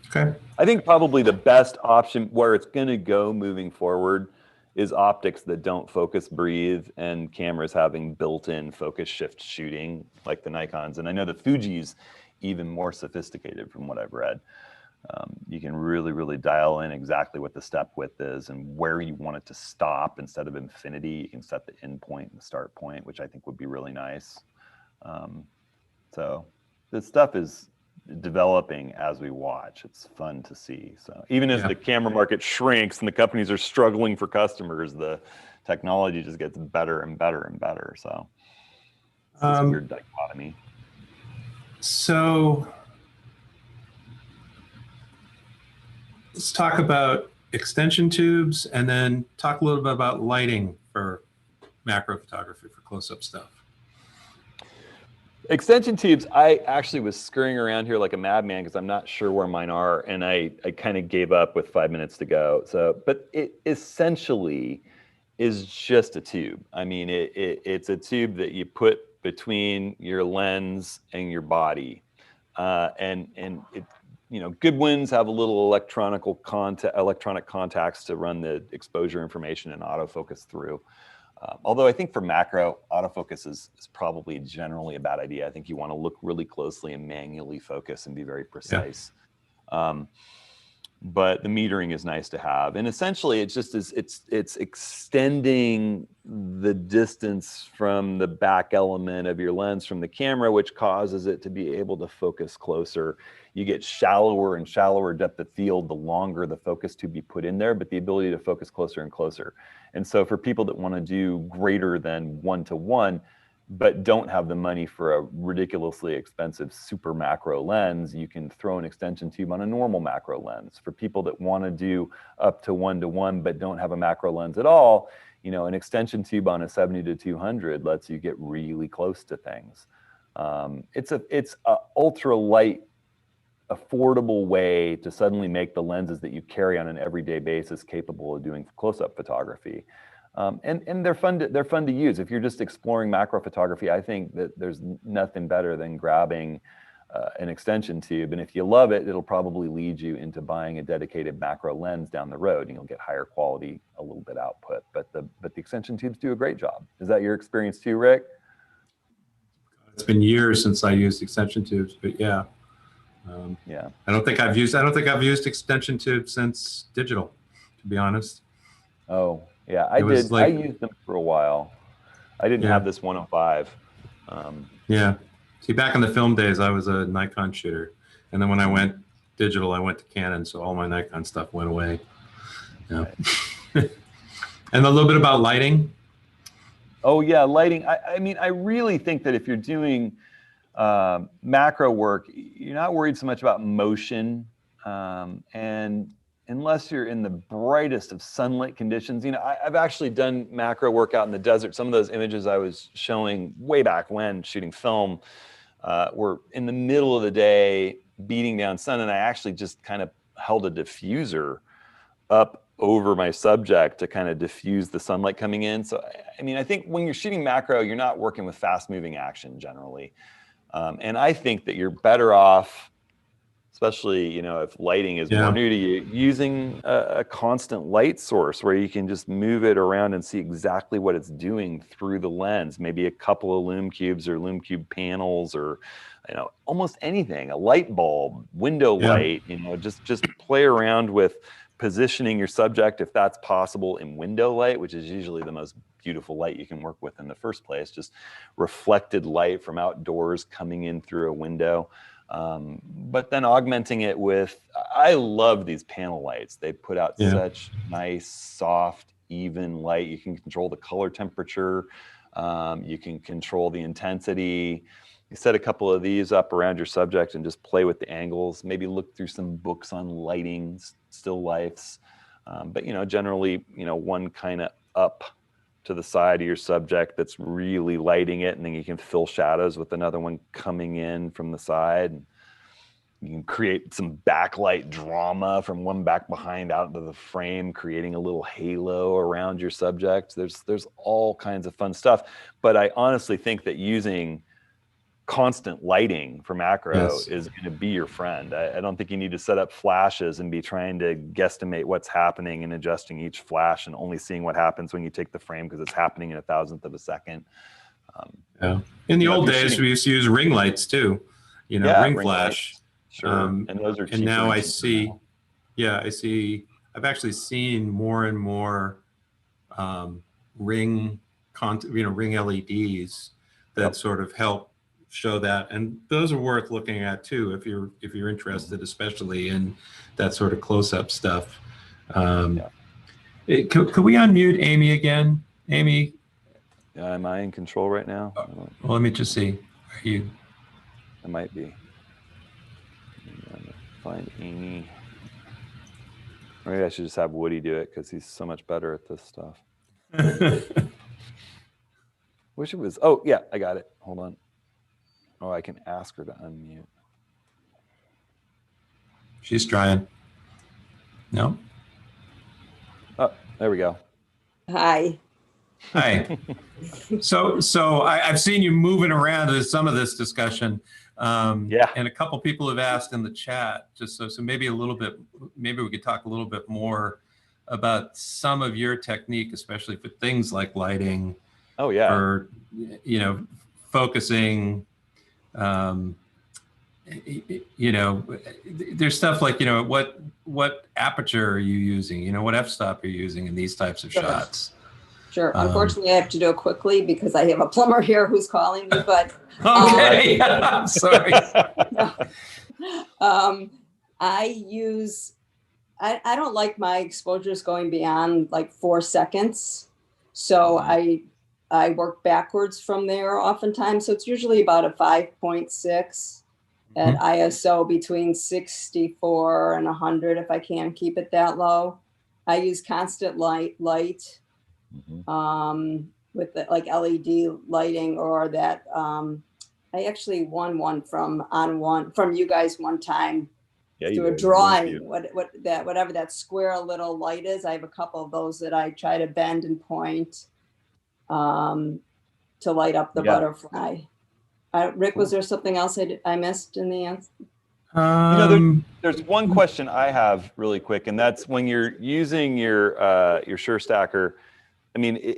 [SPEAKER 3] Okay.
[SPEAKER 1] I think probably the best option where it's going to go moving forward is optics that don't focus breathe, and cameras having built-in focus shift shooting like the Nikons. And I know the Fuji's even more sophisticated from what I've read. You can really, really dial in exactly what the step width is and where you want it to stop. Instead of infinity, you can set the end point and the start point, which I think would be really nice. So this stuff is developing as we watch. It's fun to see. So even as the camera market shrinks and the companies are struggling for customers, the technology just gets better and better and better. So it's this weird dichotomy.
[SPEAKER 3] So let's talk about extension tubes, and then talk a little bit about lighting for macro photography for close-up stuff.
[SPEAKER 1] Extension tubes, I actually was scurrying around here like a madman because I'm not sure where mine are, and I kind of gave up with 5 minutes to go. So, but it essentially is just a tube. I mean, it's a tube that you put between your lens and your body, and it, you know, good ones have a little electronic contacts to run the exposure information and autofocus through. Although I think for macro, autofocus is probably generally a bad idea. I think you want to look really closely and manually focus and be very precise. but the metering is nice to have. And essentially it's just it's extending the distance from the back element of your lens from the camera, which causes it to be able to focus closer. You get shallower and shallower depth of field the longer the focus tube you put in there, but the ability to focus closer and closer. And so for people that want to do greater than 1:1, but don't have the money for a ridiculously expensive super macro lens, you can throw an extension tube on a normal macro lens. For people that want to do up to 1:1 but don't have a macro lens at all, you know, an extension tube on a 70-200 lets you get really close to things. It's a ultra light, affordable way to suddenly make the lenses that you carry on an everyday basis capable of doing close-up photography. And they're fun to use. If you're just exploring macro photography, I think that there's nothing better than grabbing an extension tube. And if you love it, it'll probably lead you into buying a dedicated macro lens down the road, and you'll get higher quality, a little bit output. But the extension tubes do a great job. Is that your experience too, Rick?
[SPEAKER 3] It's been years since I used extension tubes, but yeah.
[SPEAKER 1] Yeah.
[SPEAKER 3] I don't think I've used extension tubes since digital, to be honest.
[SPEAKER 1] Oh, yeah, I did. I used them for a while. I didn't have this 105.
[SPEAKER 3] Yeah. See, back in the film days, I was a Nikon shooter. And then when I went digital, I went to Canon. So all my Nikon stuff went away. Yeah. Right. And a little bit about lighting.
[SPEAKER 1] Oh, yeah, lighting. I mean, I really think that if you're doing macro work, you're not worried so much about motion. And unless you're in the brightest of sunlit conditions, you know, I've actually done macro work out in the desert. Some of those images I was showing way back when shooting film were in the middle of the day, beating down sun, and I actually just kind of held a diffuser up over my subject to kind of diffuse the sunlight coming in. So, I mean, I think when you're shooting macro, you're not working with fast moving action generally. And I think that you're better off, especially, you know, if lighting is more new to you, using a constant light source where you can just move it around and see exactly what it's doing through the lens. Maybe a couple of lume cubes or lume cube panels, or, you know, almost anything, a light bulb, window light, you know, just play around with positioning your subject, if that's possible, in window light, which is usually the most beautiful light you can work with in the first place, just reflected light from outdoors coming in through a window. But then augmenting it with, I love these panel lights. They put out such nice, soft, even light. You can control the color temperature. You can control the intensity. You set a couple of these up around your subject and just play with the angles. Maybe look through some books on lighting, still lifes. But, you know, generally, you know, one kind of up to the side of your subject that's really lighting it, and then you can fill shadows with another one coming in from the side. And you can create some backlight drama from one back behind out into the frame, creating a little halo around your subject. There's all kinds of fun stuff. But I honestly think that using constant lighting for macro is going to be your friend. I don't think you need to set up flashes and be trying to guesstimate what's happening and adjusting each flash and only seeing what happens when you take the frame because it's happening in a thousandth of a second.
[SPEAKER 3] In the old days, we used to use ring lights too, you know, ring flash.
[SPEAKER 1] Lights. Sure. And those are cheaper.
[SPEAKER 3] And now I see, I've actually seen more and more ring LEDs that sort of help show that, and those are worth looking at too if you're interested, especially in that sort of close-up stuff. Could we unmute Amy again? Amy,
[SPEAKER 1] am I in control right now?
[SPEAKER 3] Well, let me just see. Are you?
[SPEAKER 1] I might be. Find Amy. Maybe I should just have Woody do it because he's so much better at this stuff. Wish it was. Oh yeah, I got it. Hold on. Oh, I can ask her to unmute.
[SPEAKER 3] She's trying. No?
[SPEAKER 1] Oh, there we go.
[SPEAKER 4] Hi.
[SPEAKER 3] Hi. So I've seen you moving around to some of this discussion. And a couple people have asked in the chat, just so maybe maybe we could talk a little bit more about some of your technique, especially for things like lighting.
[SPEAKER 1] Oh yeah.
[SPEAKER 3] Or, you know, focusing, you know, there's stuff like, you know, what aperture are you using? You know, what f-stop are you using in these types of shots?
[SPEAKER 4] Sure. Unfortunately, I have to do it quickly because I have a plumber here who's calling me, but.
[SPEAKER 3] Okay, I'm sorry.
[SPEAKER 4] I don't like my exposures going beyond like 4 seconds. So I work backwards from there oftentimes. So it's usually about a 5.6 at ISO between 64 and 100 if I can keep it that low. I use constant light with the, like LED lighting, or that I actually won one from you guys one time.
[SPEAKER 1] Yeah,
[SPEAKER 4] through a drawing, whatever that square little light is. I have a couple of those that I try to bend and point to light up the butterfly. Rick, was there something else I missed in the answer?
[SPEAKER 1] You know, there's one question I have really quick, and that's when you're using your Sure Stacker. I mean,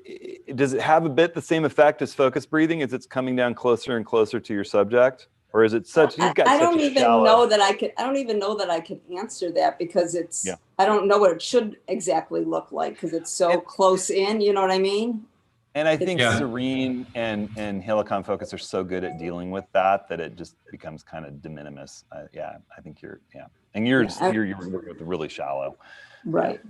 [SPEAKER 1] does it have a bit the same effect as focus breathing as it's coming down closer and closer to your subject? Or is it such? You've got. I don't even know that I could. I don't even know that I can answer that because it's. Yeah. I don't know what it should exactly look like because it's so close in. You know what I mean? And I think Serene and Helicon Focus are so good at dealing with that it just becomes kind of de minimis. I think you're. Yeah, and you're working with really shallow.
[SPEAKER 4] Right.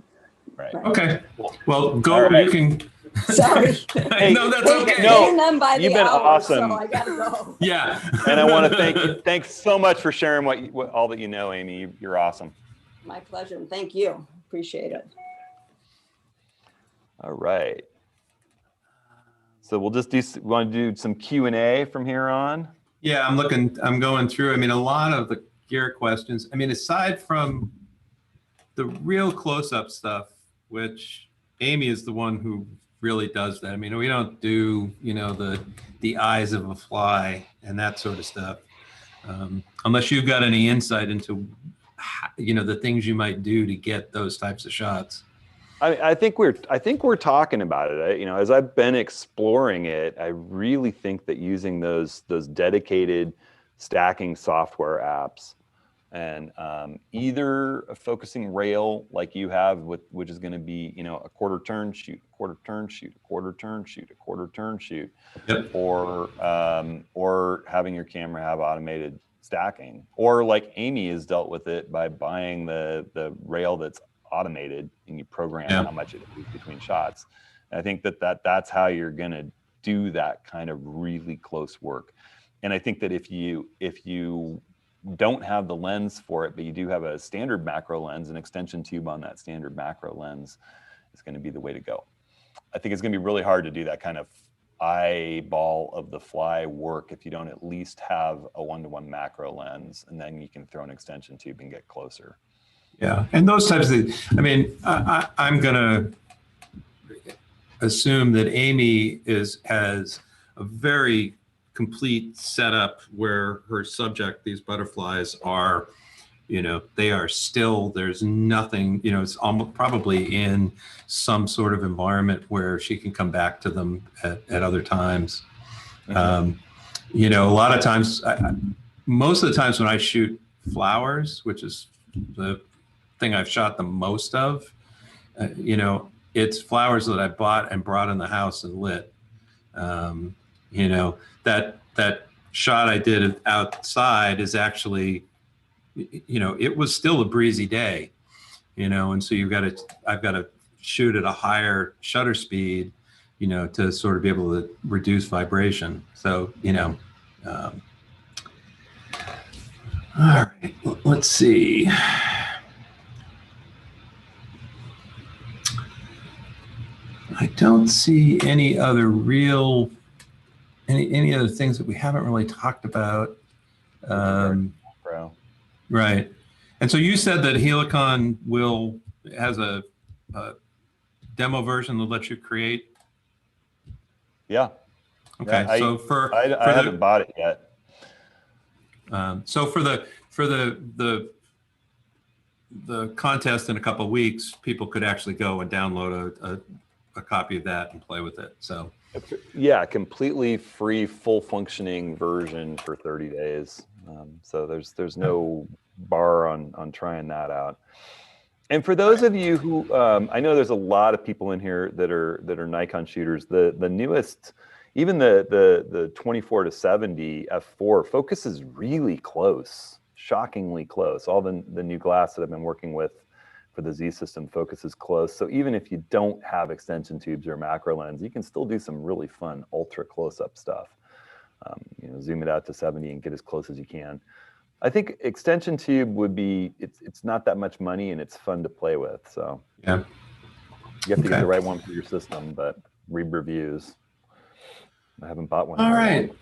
[SPEAKER 1] Right.
[SPEAKER 3] Okay. Well, go. Right. You can.
[SPEAKER 4] Sorry.
[SPEAKER 3] Hey, no, that's okay.
[SPEAKER 1] No, you've been awesome.
[SPEAKER 4] So I gotta go.
[SPEAKER 3] Yeah.
[SPEAKER 1] And I want to thank you. Thanks so much for sharing what all that you know, Amy. You're awesome.
[SPEAKER 4] My pleasure. And thank you. Appreciate it.
[SPEAKER 1] All right. So we'll just want to do some Q&A from here on.
[SPEAKER 3] Yeah, I'm going through. I mean, a lot of the gear questions. I mean, aside from the real close-up stuff, which Amy is the one who really does that. I mean, we don't do, you know, the eyes of a fly and that sort of stuff, unless you've got any insight into, you know, the things you might do to get those types of shots.
[SPEAKER 1] I think we're talking about it. You know, as I've been exploring it, I really think that using those dedicated stacking software apps and either a focusing rail like you have, which is going to be, you know, a quarter turn, shoot, a quarter turn, shoot, a quarter turn, shoot, a quarter turn, shoot, or having your camera have automated stacking, or like Amy has dealt with it by buying the rail that's automated and you program how much it is between shots. And I think that's how you're going to do that kind of really close work. And I think that if you don't have the lens for it, but you do have a standard macro lens, an extension tube on that standard macro lens is going to be the way to go. I think it's going to be really hard to do that kind of eyeball of the fly work if you don't at least have a 1-to-1 macro lens, and then you can throw an extension tube and get closer.
[SPEAKER 3] Yeah, and those types of things. I mean, I'm going to assume that Amy has a very complete setup where her subject, these butterflies, are, you know, they are still, there's nothing, you know, it's almost probably in some sort of environment where she can come back to them at other times. You know, a lot of times, most of the times when I shoot flowers, which is the thing I've shot the most of, you know, it's flowers that I bought and brought in the house and lit. You know, that shot I did outside is actually, you know, it was still a breezy day, you know, and so I've got to shoot at a higher shutter speed, you know, to sort of be able to reduce vibration. So, you know, all right, let's see. I don't see any other any other things that we haven't really talked about. Right. And so you said that Helicon has a demo version that lets you create.
[SPEAKER 1] Yeah.
[SPEAKER 3] Okay.
[SPEAKER 1] Yeah,
[SPEAKER 3] so
[SPEAKER 1] I haven't bought it yet.
[SPEAKER 3] So for the contest in a couple of weeks, people could actually go and download a copy of that and play with it. So
[SPEAKER 1] yeah, completely free, full functioning version for 30 days. So there's no bar on trying that out. And for those of you who, I know there's a lot of people in here that are Nikon shooters. The newest, even the 24-70 f4 focuses really close, shockingly close. All the new glass that I've been working with for the Z system focuses close. So even if you don't have extension tubes or macro lens, you can still do some really fun ultra close-up stuff. Zoom it out to 70 and get as close as you can. I think extension tube would be, it's not that much money and it's fun to play with. So
[SPEAKER 3] yeah,
[SPEAKER 1] you have to get the right one for your system, but read reviews. I haven't bought one.
[SPEAKER 3] All right.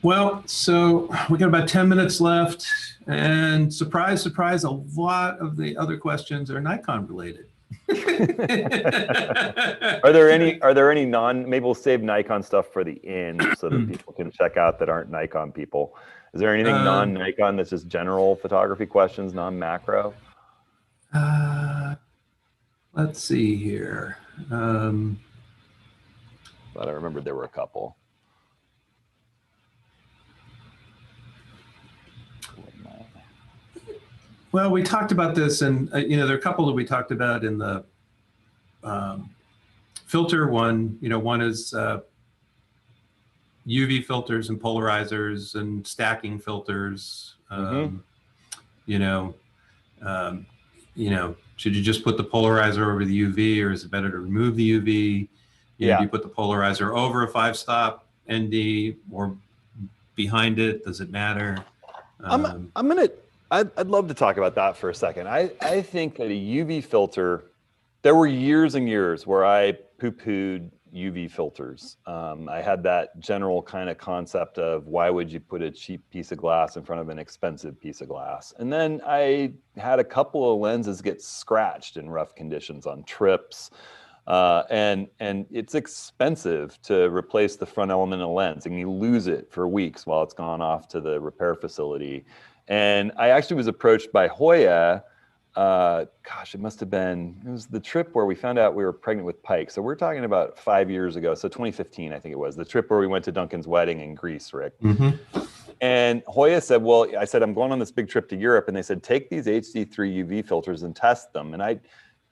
[SPEAKER 3] Well, so we got about 10 minutes left, and surprise, surprise, a lot of the other questions are Nikon related.
[SPEAKER 1] Are there any maybe we'll save Nikon stuff for the end so that people can check out that aren't Nikon people. Is there anything non-Nikon that's just general photography questions, non-macro?
[SPEAKER 3] Let's see here.
[SPEAKER 1] But I remember there were a couple.
[SPEAKER 3] Well, we talked about this, and there are a couple that we talked about in the filter one. One is UV filters and polarizers and stacking filters. Should you just put the polarizer over the UV, or is it better to remove the UV? Do you put the polarizer over a 5-stop ND or behind it? Does it matter?
[SPEAKER 1] I'd love to talk about that for a second. I think that a UV filter, there were years and years where I poo-pooed UV filters. I had that general kind of concept of why would you put a cheap piece of glass in front of an expensive piece of glass? And then I had a couple of lenses get scratched in rough conditions on trips. And it's expensive to replace the front element of the lens, and you lose it for weeks while it's gone off to the repair facility. And I actually was approached by Hoya. Gosh, it was the trip where we found out we were pregnant with Pike. So we're talking about 5 years ago. So 2015, I think it was, the trip where we went to Duncan's wedding in Greece, Rick.
[SPEAKER 3] Mm-hmm.
[SPEAKER 1] And Hoya said, well, I said, I'm going on this big trip to Europe. And they said, take these HD3 UV filters and test them. And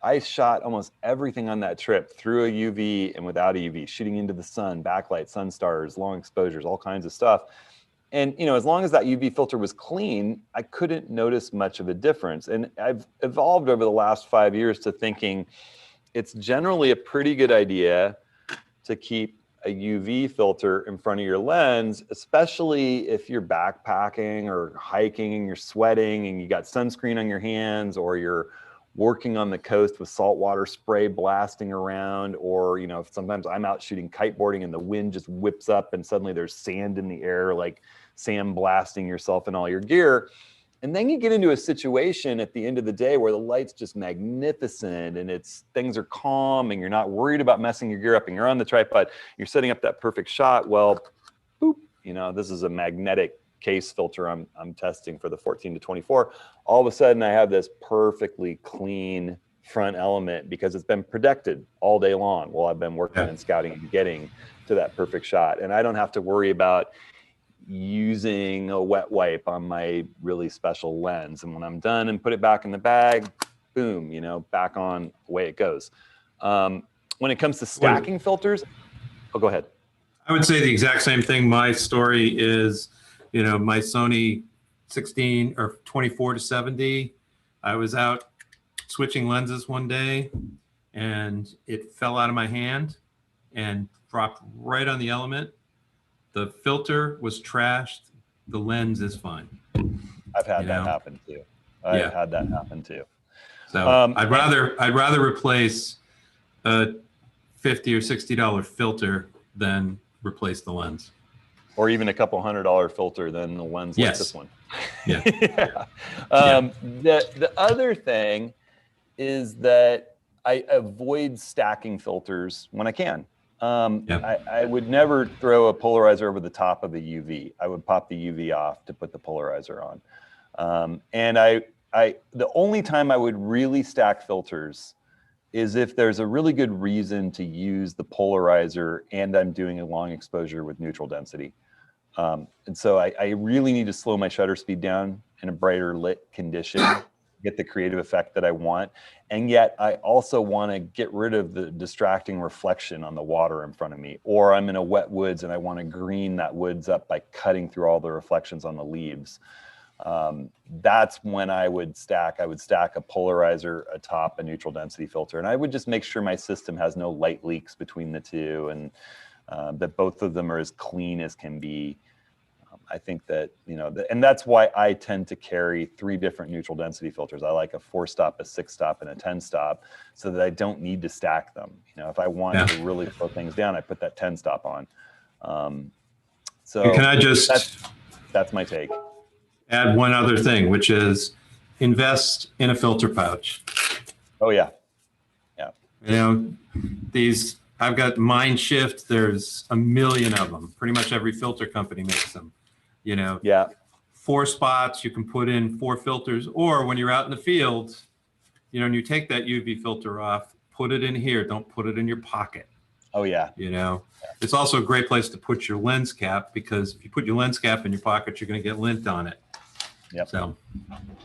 [SPEAKER 1] I shot almost everything on that trip through a UV and without a UV, shooting into the sun, backlight, sun stars, long exposures, all kinds of stuff. And, as long as that UV filter was clean, I couldn't notice much of a difference. And I've evolved over the last 5 years to thinking it's generally a pretty good idea to keep a UV filter in front of your lens, especially if you're backpacking or hiking and you're sweating and you got sunscreen on your hands, or you're working on the coast with saltwater spray blasting around, or, sometimes I'm out shooting kiteboarding and the wind just whips up and suddenly there's sand in the air, like sand blasting yourself and all your gear. And then you get into a situation at the end of the day where the light's just magnificent and things are calm and you're not worried about messing your gear up and you're on the tripod, you're setting up that perfect shot. Well, boop, this is a magnetic case filter I'm testing for the 14-24. All of a sudden I have this perfectly clean front element because it's been protected all day long while I've been working and scouting and getting to that perfect shot. And I don't have to worry about using a wet wipe on my really special lens. And when I'm done and put it back in the bag, boom, back on, away it goes. When it comes to stacking filters, go ahead.
[SPEAKER 3] I would say the exact same thing. My story is, my Sony 16 or 24-70, I was out switching lenses one day and it fell out of my hand and dropped right on the element. The filter was trashed. The lens is fine.
[SPEAKER 1] I've had that happen too. I've had that happen too.
[SPEAKER 3] So I'd rather replace a $50 or $60 filter than replace the lens.
[SPEAKER 1] Or even a couple $100 filter than the lens like this one.
[SPEAKER 3] Yeah.
[SPEAKER 1] The other thing is that I avoid stacking filters when I can. I would never throw a polarizer over the top of a UV. I would pop the UV off to put the polarizer on. And the only time I would really stack filters is if there's a really good reason to use the polarizer and I'm doing a long exposure with neutral density. And so I really need to slow my shutter speed down in a brighter lit condition, get the creative effect that I want. And yet I also want to get rid of the distracting reflection on the water in front of me. Or I'm in a wet woods and I want to green that woods up by cutting through all the reflections on the leaves. That's when I would stack a polarizer atop a neutral density filter. And I would just make sure my system has no light leaks between the two, and that both of them are as clean as can be. I think that, and that's why I tend to carry 3 different neutral density filters. I like a 4-stop, a 6-stop, and a 10-stop, so that I don't need to stack them. If I want to really slow things down, I put that 10-stop on. So
[SPEAKER 3] can I just
[SPEAKER 1] that's my take.
[SPEAKER 3] Add one other thing, which is invest in a filter pouch.
[SPEAKER 1] Oh yeah.
[SPEAKER 3] I've got Mind Shift. There's a million of them. Pretty much every filter company makes them. 4 spots, you can put in 4 filters, or when you're out in the field, and you take that UV filter off, put it in here. Don't put it in your pocket.
[SPEAKER 1] Oh yeah.
[SPEAKER 3] It's also a great place to put your lens cap, because if you put your lens cap in your pocket, you're going to get lint on it.
[SPEAKER 1] Yep.
[SPEAKER 3] So,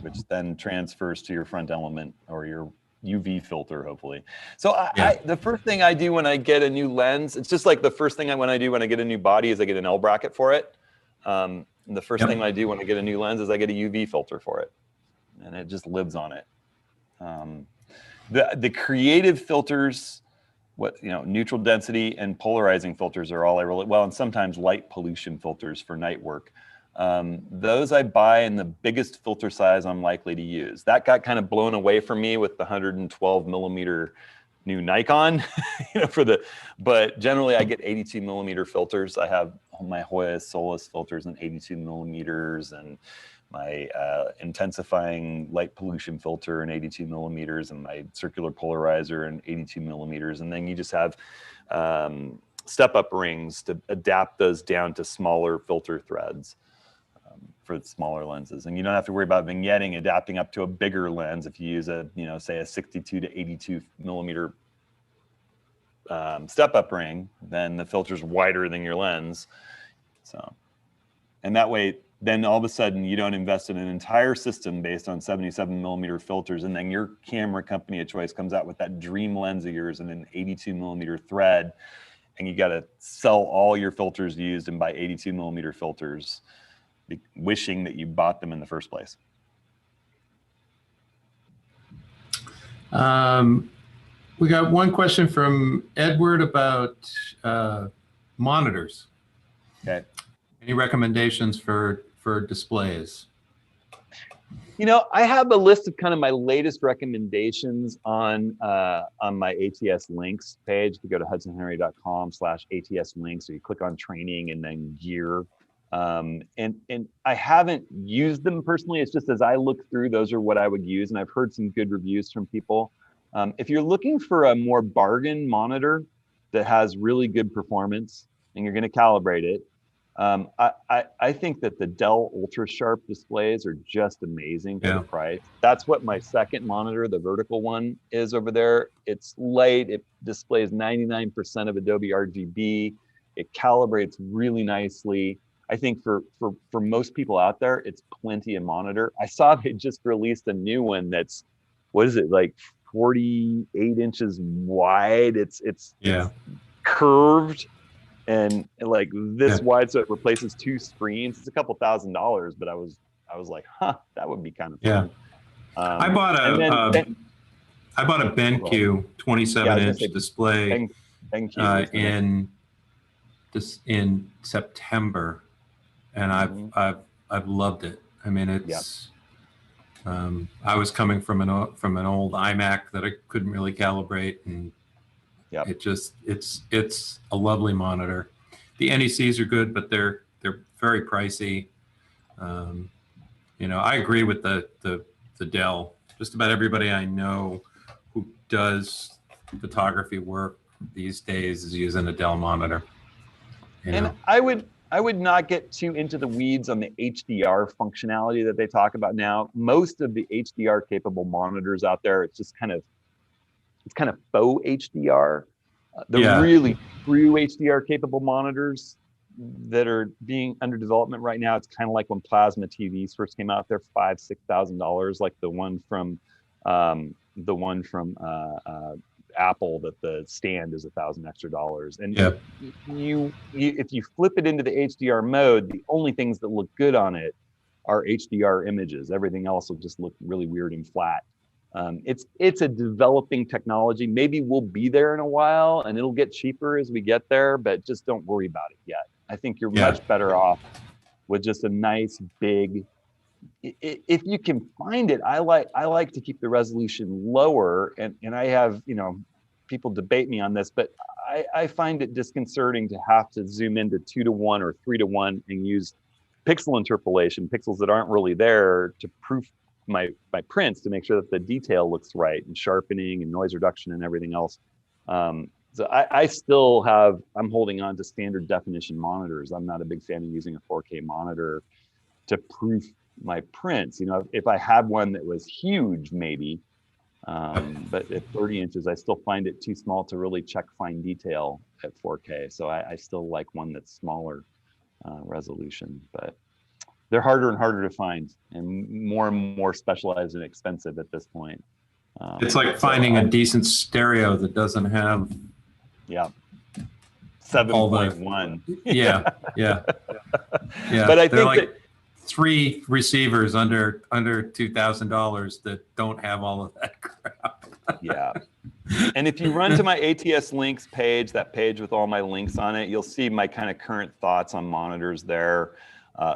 [SPEAKER 1] which then transfers to your front element or your UV filter, hopefully. So the first thing I do when I get a new lens, it's just like the first thing when I do when I get a new body is I get an L bracket for it. And the first thing I do when I get a new lens is I get a UV filter for it, and it just lives on it. The creative filters, neutral density and polarizing filters are all and sometimes light pollution filters for night work. Those I buy in the biggest filter size I'm likely to use. That got kind of blown away from me with the 112 millimeter new Nikon, but generally I get 82 millimeter filters. I have my Hoya Solus filters in 82 millimeters, and my intensifying light pollution filter in 82 millimeters, and my circular polarizer in 82 millimeters. And then you just have step-up rings to adapt those down to smaller filter threads for the smaller lenses. And you don't have to worry about vignetting, adapting up to a bigger lens. If you use say a 62 to 82 millimeter step-up ring, then the filter's wider than your lens. So, and that way, then all of a sudden you don't invest in an entire system based on 77 millimeter filters, and then your camera company of choice comes out with that dream lens of yours and an 82 millimeter thread, and you got to sell all your filters used and buy 82 millimeter filters, wishing that you bought them in the first place.
[SPEAKER 3] We got one question from Edward about monitors.
[SPEAKER 1] Okay.
[SPEAKER 3] Any recommendations for displays?
[SPEAKER 1] I have a list of kind of my latest recommendations on my ATS links page. If you go to hudsonhenry.com/ATS links, or you click on training and then gear. And I haven't used them personally. It's just as I look through, those are what I would use. And I've heard some good reviews from people. If you're looking for a more bargain monitor that has really good performance and you're going to calibrate it, I think that the Dell Ultra Sharp displays are just amazing for the price. That's what my second monitor, the vertical one, is over there. It's light. It displays 99% of Adobe RGB. It calibrates really nicely. I think for most people out there, it's plenty of monitor. I saw they just released a new one that's, what is it, like 48 inches wide. It's curved and like this wide, so it replaces 2 screens. It's a couple $1,000s, but I was like, that would be kind of fun.
[SPEAKER 3] I bought a BenQ 27-inch display in September, and I've loved it. I mean, it's I was coming from an old iMac that I couldn't really calibrate, and it's a lovely monitor. The NECs are good, but they're very pricey. I agree with the Dell. Just about everybody I know who does photography work these days is using a Dell monitor.
[SPEAKER 1] And I would not get too into the weeds on the HDR functionality that they talk about now. Most of the HDR capable monitors out there, it's kind of faux HDR. The really true HDR capable monitors, that are being under development right now. It's kind of like when plasma TVs first came out. They're $5,000-$6,000, like the one from Apple, that the stand is $1,000 extra. And
[SPEAKER 3] Yeah.
[SPEAKER 1] if you flip it into the HDR mode, the only things that look good on it are HDR images. Everything else will just look really weird and flat. It's a developing technology. Maybe we'll be there in a while and it'll get cheaper as we get there, but just don't worry about it yet. I think you're much better off with just a nice big, if you can find it. I like to keep the resolution lower, and I have, people debate me on this, but I find it disconcerting to have to zoom into 2:1 or 3:1 and use pixel interpolation, pixels that aren't really there, to proof my prints, to make sure that the detail looks right, and sharpening and noise reduction and everything else. So I'm holding on to standard definition monitors. I'm not a big fan of using a 4K monitor to proof my prints. If I had one that was huge, maybe, but at 30 inches, I still find it too small to really check fine detail at 4K. So I still like one that's smaller resolution, but they're harder and harder to find, and more specialized and expensive at this point.
[SPEAKER 3] It's like finding a decent stereo that doesn't have
[SPEAKER 1] 7.1.
[SPEAKER 3] Yeah.
[SPEAKER 1] But I think
[SPEAKER 3] like 3 receivers under $2,000 that don't have all of that crap.
[SPEAKER 1] Yeah. And if you run to my ATS links page, that page with all my links on it, you'll see my kind of current thoughts on monitors there,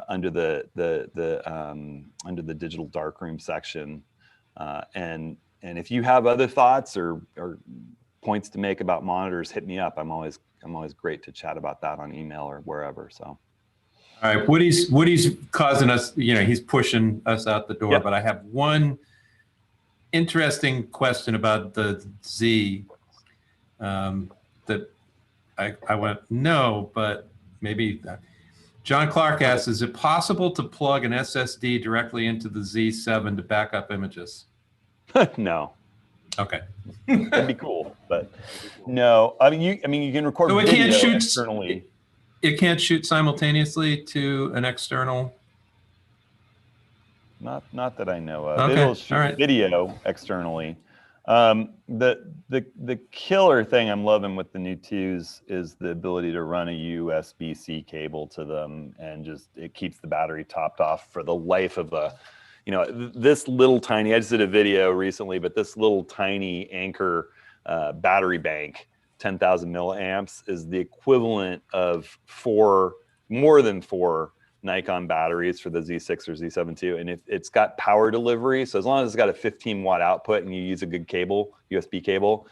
[SPEAKER 1] under the digital darkroom section. And if you have other thoughts or points to make about monitors, hit me up. I'm always great to chat about that on email or wherever. So.
[SPEAKER 3] All right, Woody's causing us, he's pushing us out the door. Yep. But I have one interesting question about the Z that I went, no, but maybe. John Clark asks, is it possible to plug an SSD directly into the Z7 to back up images?
[SPEAKER 1] No.
[SPEAKER 3] Okay.
[SPEAKER 1] That'd be cool, but no. I mean, you can record
[SPEAKER 3] so
[SPEAKER 1] video externally.
[SPEAKER 3] It can't shoot simultaneously to an external.
[SPEAKER 1] Not that I know of.
[SPEAKER 3] Okay.
[SPEAKER 1] It'll shoot video externally. The killer thing I'm loving with the new 2s is the ability to run a USB-C cable to them, and just it keeps the battery topped off for the life of this little tiny. I just did a video recently, but this little tiny Anker battery bank, 10,000 milliamps, is the equivalent of more than 4 Nikon batteries for the Z6 or Z7 II. And if it's got power delivery, so as long as it's got a 15-watt output and you use a good cable, USB cable,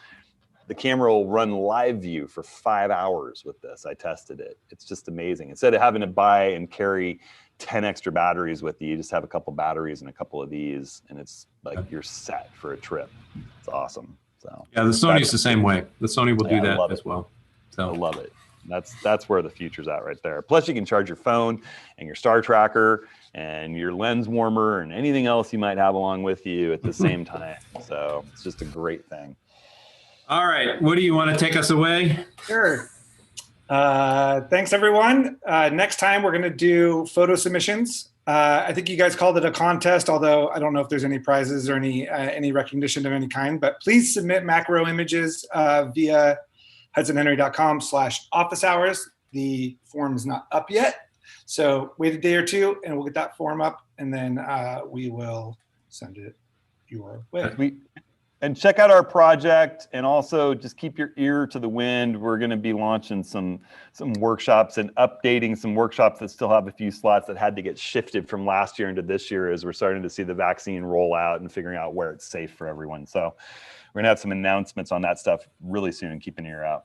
[SPEAKER 1] the camera will run live view for 5 hours with this. I tested it. It's just amazing. Instead of having to buy and carry 10 extra batteries with you, you just have a couple batteries and a couple of these, and it's like you're set for a trip. It's awesome. So
[SPEAKER 3] yeah, the Sony's the same way. The Sony will do that as well. So
[SPEAKER 1] I love it. That's where the future's at right there. Plus, you can charge your phone and your star tracker and your lens warmer and anything else you might have along with you at the same time. So it's just a great thing.
[SPEAKER 3] All right, Woody, you want to take us away?
[SPEAKER 2] Sure. Thanks, everyone. Next time, we're going to do photo submissions. I think you guys called it a contest, although I don't know if there's any prizes or any recognition of any kind. But please submit macro images via hudsonhenry.com/office hours. The form is not up yet, so wait a day or two, and we'll get that form up, and then we will send it your way.
[SPEAKER 1] And check out our project, and also just keep your ear to the wind. We're going to be launching some workshops and updating some workshops that still have a few slots that had to get shifted from last year into this year, as we're starting to see the vaccine roll out and figuring out where it's safe for everyone. So we're going to have some announcements on that stuff really soon. Keep an ear out.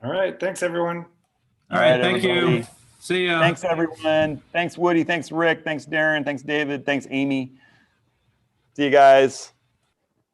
[SPEAKER 2] All right. Thanks, everyone.
[SPEAKER 3] All right. Thank you. See ya.
[SPEAKER 1] Thanks, everyone. Thanks, Woody. Thanks, Rick. Thanks, Darren. Thanks, David. Thanks, Amy. See you guys.